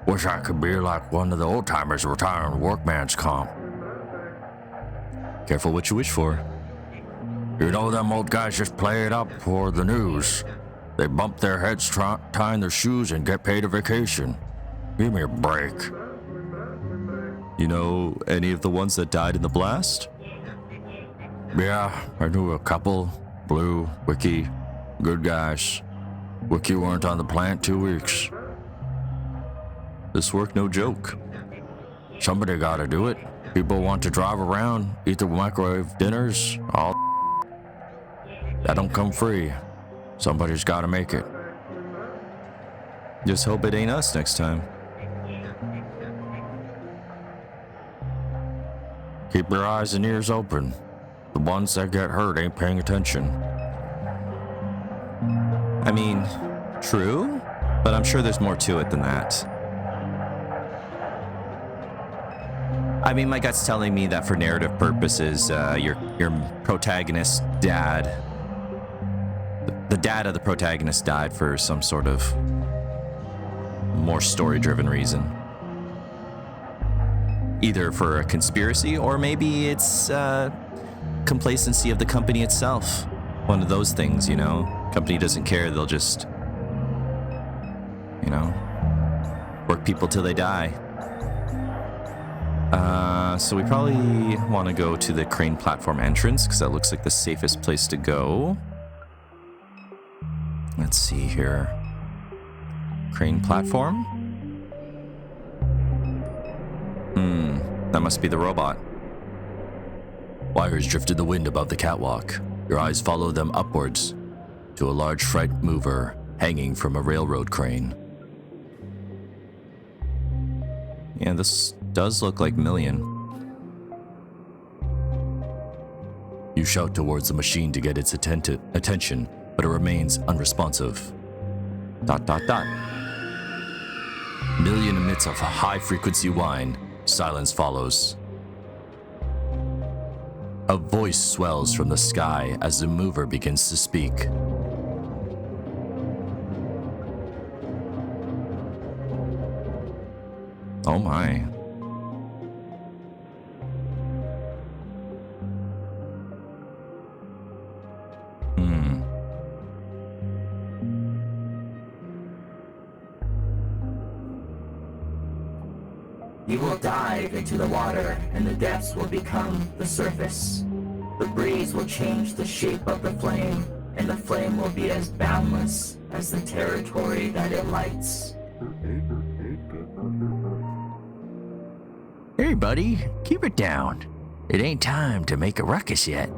Speaker 1: Wish I could be like one of the old timers retiring workman's comp. Careful what you wish for. You know them old guys just play it up for the news. They bump their heads tying their shoes and get paid a vacation. Give me a break. You know any of the ones that died in the blast? Yeah, I knew a couple. Blue, Wiki, good guys. Wiki weren't on the plant 2 weeks. This work no joke. Somebody gotta do it. People want to drive around, eat their microwave dinners, all that don't come free. Somebody's gotta make it. Just hope it ain't us next time. Keep your eyes and ears open. The ones that get hurt ain't paying attention. I mean, true, but I'm sure there's more to it than that. I mean, my gut's telling me that for narrative purposes, your protagonist's dad, the dad of the protagonist died for some sort of more story-driven reason. Either for a conspiracy, or maybe it's complacency of the company itself. One of those things, you know. Company doesn't care, they'll just, you know, work people till they die. So we probably want to go to the crane platform entrance, because that looks like the safest place to go. Let's see here. Crane platform? That must be the robot. Wires drifted the wind above the catwalk. Your eyes follow them upwards to a large freight mover hanging from a railroad crane. Yeah, this does look like Million. You shout towards the machine to get its attention, but it remains unresponsive. ... Million emits a high-frequency whine. Silence follows. A voice swells from the sky as the mover begins to speak. Oh my.
Speaker 7: You will dive into the water, and the depths will become the surface. The breeze will change the shape of the flame, and the flame will be as boundless as the territory that it lights.
Speaker 4: Hey, buddy, keep it down. It ain't time to make a ruckus yet.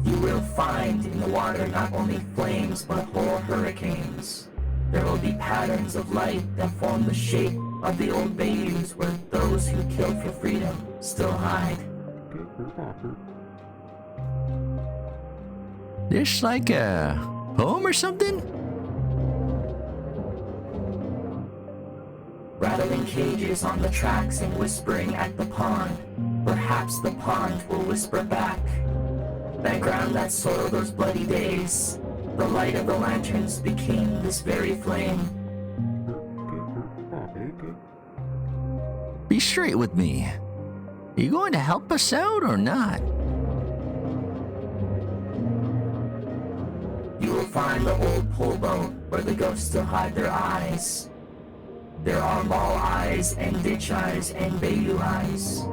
Speaker 7: You You will find in the water not only flames, but whole hurricanes. There will be patterns of light that form the shape of the old bayous where those who killed for freedom still hide.
Speaker 4: This like a poem or something?
Speaker 7: Rattling cages on the tracks and whispering at the pond. Perhaps the pond will whisper back. That ground that soiled those bloody days. The light of the lanterns became this very flame.
Speaker 4: Be straight with me. Are you going to help us out or not?
Speaker 7: You will find the old pole boat where the ghosts still hide their eyes. There are mall eyes and ditch eyes and bayou eyes.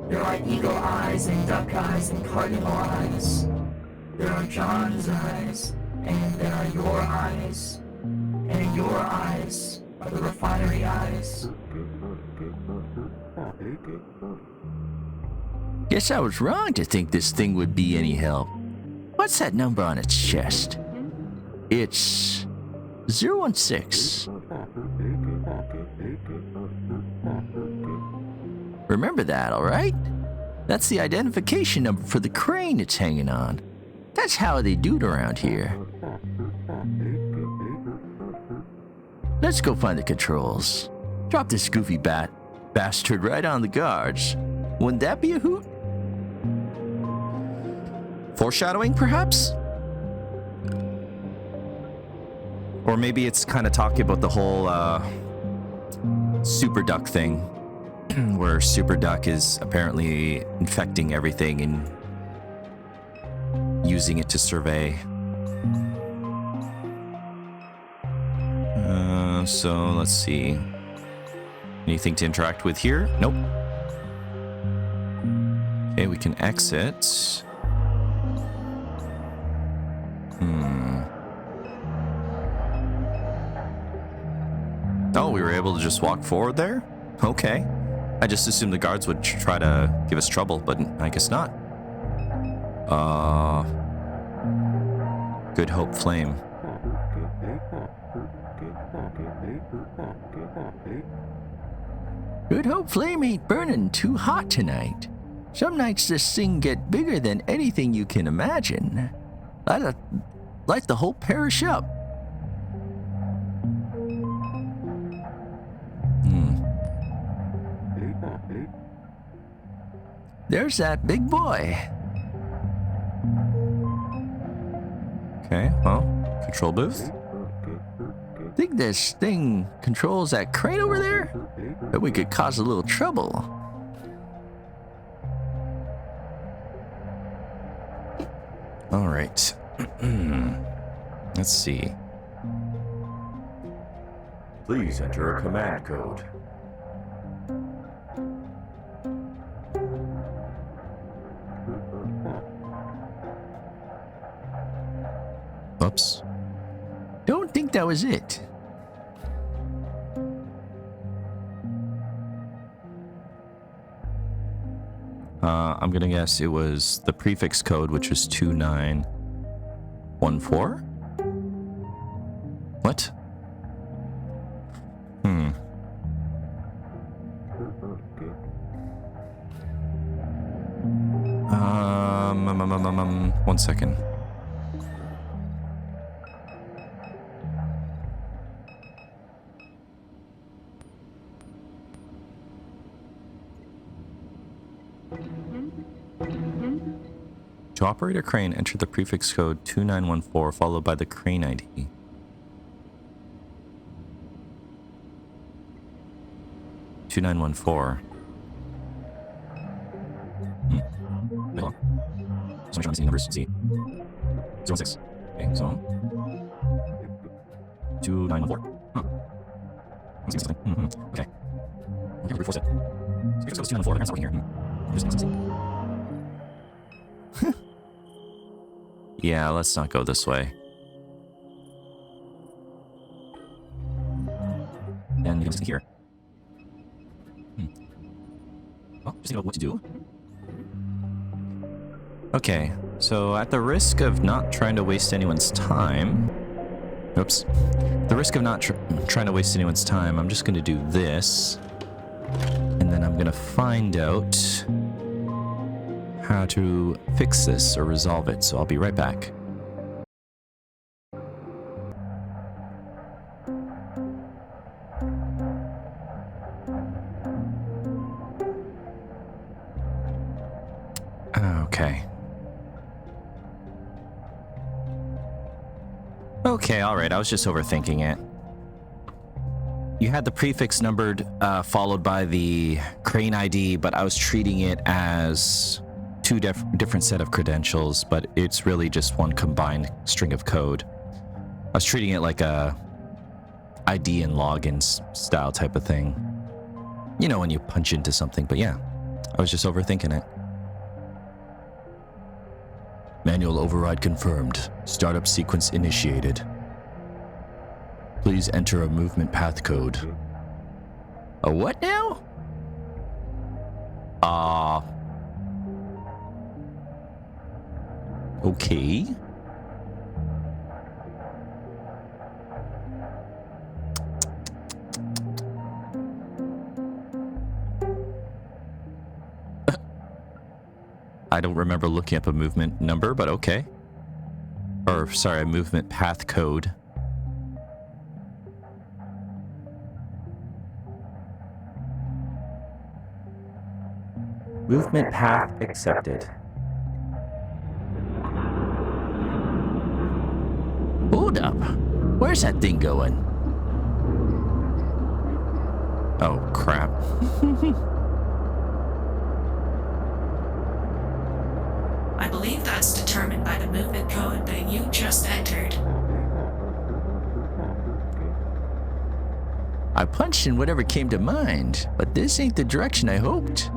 Speaker 7: There are eagle eyes and duck eyes and cardinal eyes. There are John's eyes, and there are your eyes. And your eyes are the refinery eyes.
Speaker 4: Guess I was wrong to think this thing would be any help. What's that number on its chest? It's 016. Remember that, all right? That's the identification number for the crane it's hanging on. That's how they do it around here. Let's go find the controls. Drop this goofy bastard right on the guards. Wouldn't that be a hoot?
Speaker 1: Foreshadowing, perhaps? Or maybe it's kind of talking about the whole super duck thing, where super duck is apparently infecting everything and using it to survey. So let's see. Anything to interact with here? Nope. Okay, we can exit. Oh, we were able to just walk forward there? Okay. I just assumed the guards would try to give us trouble, but I guess not. Good Hope Flame.
Speaker 4: Good Hope Flame ain't burning too hot tonight. Some nights this thing get bigger than anything you can imagine. Light the whole parish up. There's that big boy.
Speaker 1: Okay, well, control booth.
Speaker 4: Think this thing controls that crane over there? Bet we could cause a little trouble.
Speaker 1: All right. Let's see.
Speaker 8: Please enter a command code.
Speaker 1: Oops.
Speaker 4: Don't think that was it.
Speaker 1: I'm gonna guess it was the prefix code, which was 2914. What? One second. To operate a crane, enter the prefix code 2914 followed by the crane ID. (2914). Wait, hold on. Just make sure I'm seeing numbers. See. 06. Okay, so 2914. Huh. I'm seeing something. Okay. Okay, reinforce it. Prefix code is 2914. I can't start working here. Just something. Yeah, let's not go this way. And you can just here. Well, just think about what to do. Okay, so at the risk of not trying to waste anyone's time... Oops. The risk of not trying to waste anyone's time, I'm just going to do this. And then I'm going to find out how to fix this or resolve it, so I'll be right back. Okay. Okay, alright, I was just overthinking it. You had the prefix numbered, followed by the crane ID, but I was treating it as two different set of credentials, but it's really just one combined string of code. I was treating it like a ID and login style type of thing. You know, when you punch into something, but yeah, I was just overthinking it. Manual override confirmed. Startup sequence initiated. Please enter a movement path code. A what now? Okay. I don't remember looking up a movement number, but okay. Or, sorry, a movement path code. Movement path accepted.
Speaker 4: Hold up. Where's that thing going?
Speaker 1: Oh, crap.
Speaker 6: I believe that's determined by the movement code that you just entered.
Speaker 4: I punched in whatever came to mind, but this ain't the direction I hoped.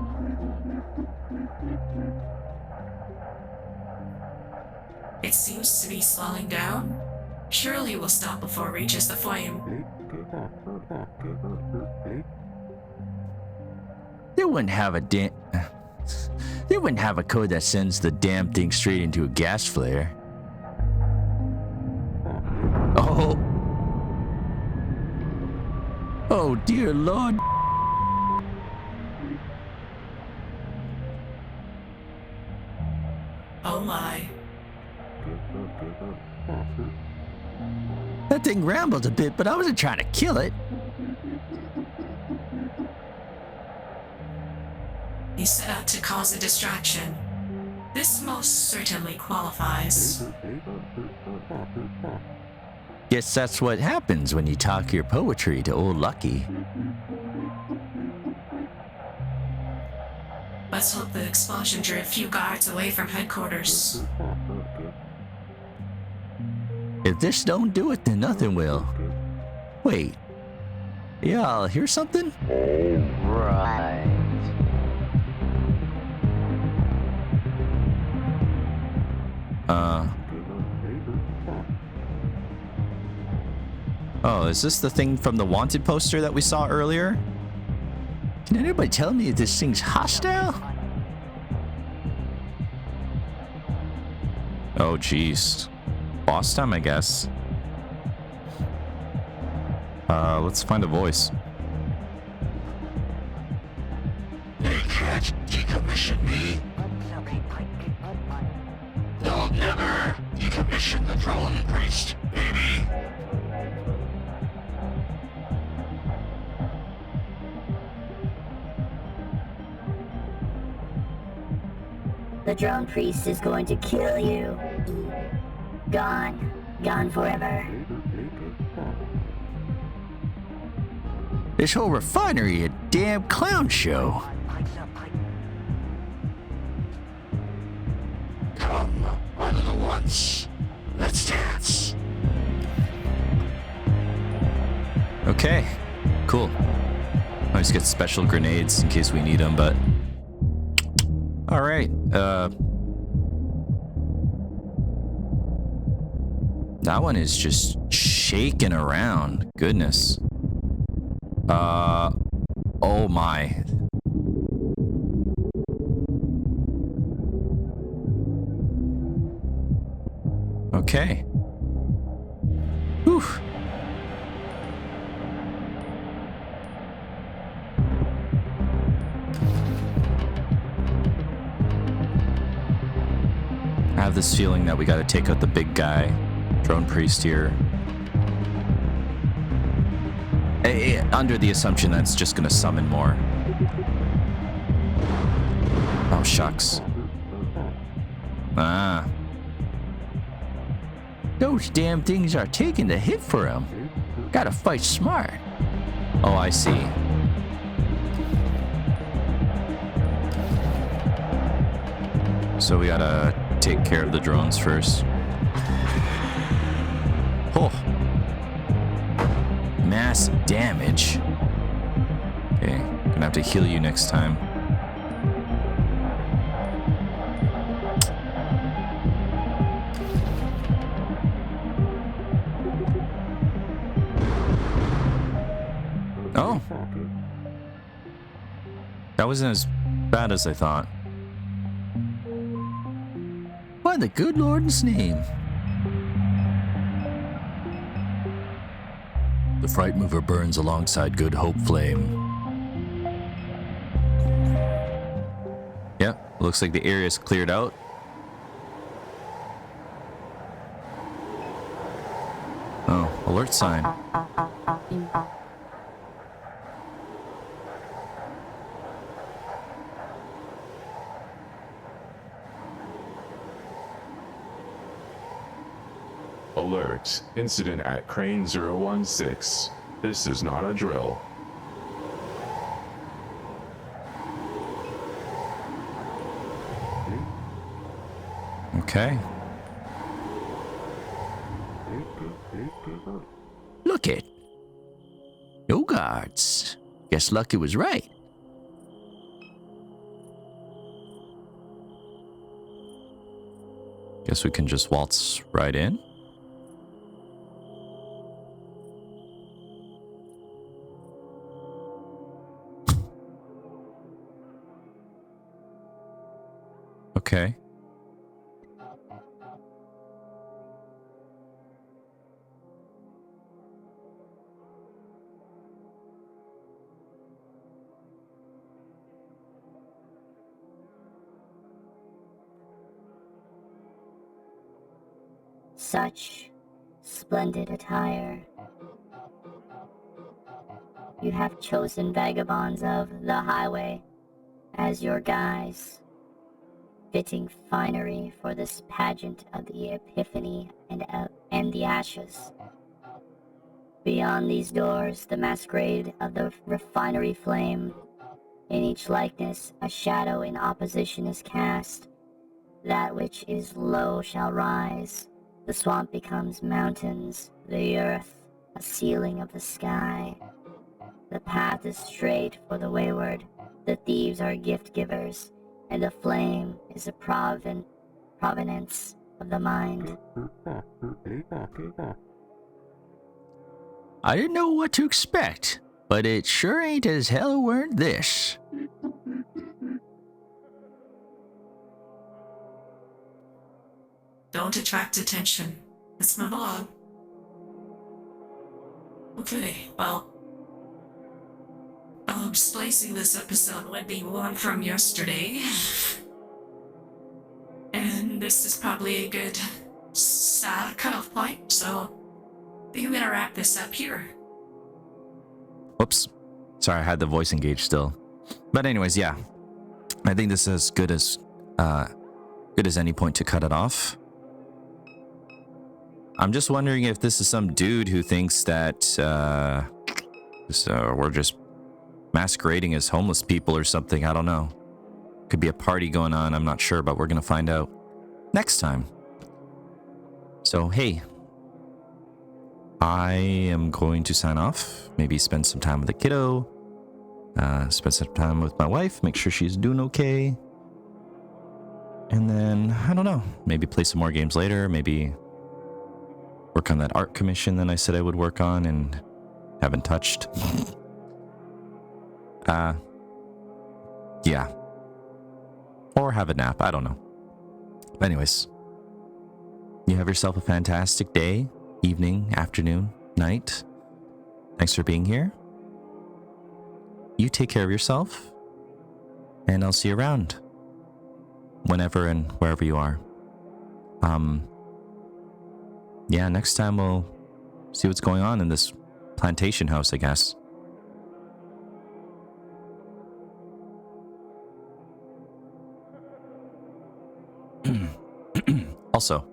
Speaker 6: It seems to be slowing down. Surely it will stop before it reaches the flame.
Speaker 4: They wouldn't have a They wouldn't have a code that sends the damn thing straight into a gas flare. Oh. Oh, dear Lord.
Speaker 6: Oh my.
Speaker 4: That thing rambled a bit, but I wasn't trying to kill it.
Speaker 6: He set out to cause a distraction. This most certainly qualifies.
Speaker 4: Guess that's what happens when you talk your poetry to old Lucky.
Speaker 6: Let's hope the explosion drew a few guards away from headquarters.
Speaker 4: If this don't do it, then nothing will. Wait. Y'all hear something?
Speaker 9: Right.
Speaker 1: Oh, is this the thing from the wanted poster that we saw earlier?
Speaker 4: Can anybody tell me if this thing's hostile?
Speaker 1: Oh, jeez. Boss time, I guess. Let's find a voice.
Speaker 2: They can't decommission me. They'll never decommission the drone priest, baby.
Speaker 10: The drone priest is going to kill you. Gone. Gone forever.
Speaker 4: This whole refinery a damn clown show.
Speaker 2: Come, my little ones. Let's dance.
Speaker 1: Okay, cool. Always get special grenades in case we need them, but... Alright, that one is just shaking around. Goodness. Oh my. Okay. Whew. I have this feeling that we gotta take out the big guy, drone priest here. Under the assumption that it's just gonna summon more. Oh, shucks. Ah.
Speaker 4: Those damn things are taking the hit for him. Gotta fight smart.
Speaker 1: Oh, I see. So we gotta take care of the drones first. Oh. Massive damage. Okay, gonna have to heal you next time. Oh. That wasn't as bad as I thought.
Speaker 4: What in the good Lord's name?
Speaker 1: The Fright Mover burns alongside Good Hope Flame. Yep, looks like the area's cleared out. Oh, alert sign.
Speaker 11: Alert. Incident at Crane 016. This is not a drill.
Speaker 1: Okay.
Speaker 4: Look it. No guards. Guess Lucky was right.
Speaker 1: Guess we can just waltz right in. Okay.
Speaker 10: Such splendid attire. You have chosen vagabonds of the highway as your guise. Fitting finery for this pageant of the Epiphany and the ashes. Beyond these doors, the masquerade of the refinery flame. In each likeness, a shadow in opposition is cast. That which is low shall rise. The swamp becomes mountains, the earth a ceiling of the sky. The path is straight for the wayward, the thieves are gift givers, and the flame is a provenance of the mind.
Speaker 4: I didn't know what to expect, but it sure ain't as hell weren't this.
Speaker 6: Don't attract attention. Let's move along. Okay, well, splicing this episode would be one from yesterday. And this is probably a good cutoff point, so I think I'm gonna wrap this up here.
Speaker 1: Whoops. Sorry, I had the voice engaged still. But anyways, yeah. I think this is good as any point to cut it off. I'm just wondering if this is some dude who thinks that we're just masquerading as homeless people or something. I don't know. Could be a party going on. I'm not sure, but we're going to find out next time. So, hey. I am going to sign off. Maybe spend some time with the kiddo. Spend some time with my wife. Make sure she's doing okay. And then, I don't know. Maybe play some more games later. Maybe work on that art commission that I said I would work on and haven't touched. Yeah. Or have a nap. I don't know. Anyways. you have yourself a fantastic day, evening, afternoon, night. Thanks for being here. You take care of yourself, and I'll see you around. Whenever and wherever you are. Yeah, next time we'll see what's going on in this plantation house, I guess. Also,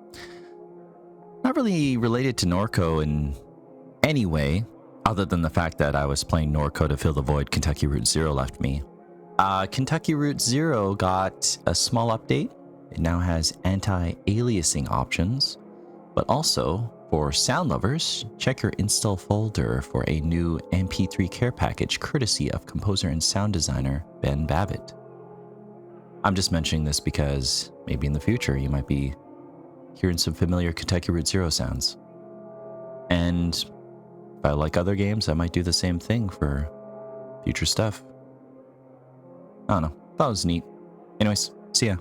Speaker 1: not really related to Norco in any way, other than the fact that I was playing Norco to fill the void Kentucky Route Zero left me. Kentucky Route Zero got a small update. It now has anti-aliasing options, but also for sound lovers, check your install folder for a new MP3 care package courtesy of composer and sound designer Ben Babbitt. I'm just mentioning this because maybe in the future you might be hearing some familiar Kentucky Route Zero sounds. And if I like other games, I might do the same thing for future stuff. I don't know. Thought it was neat. Anyways, see ya.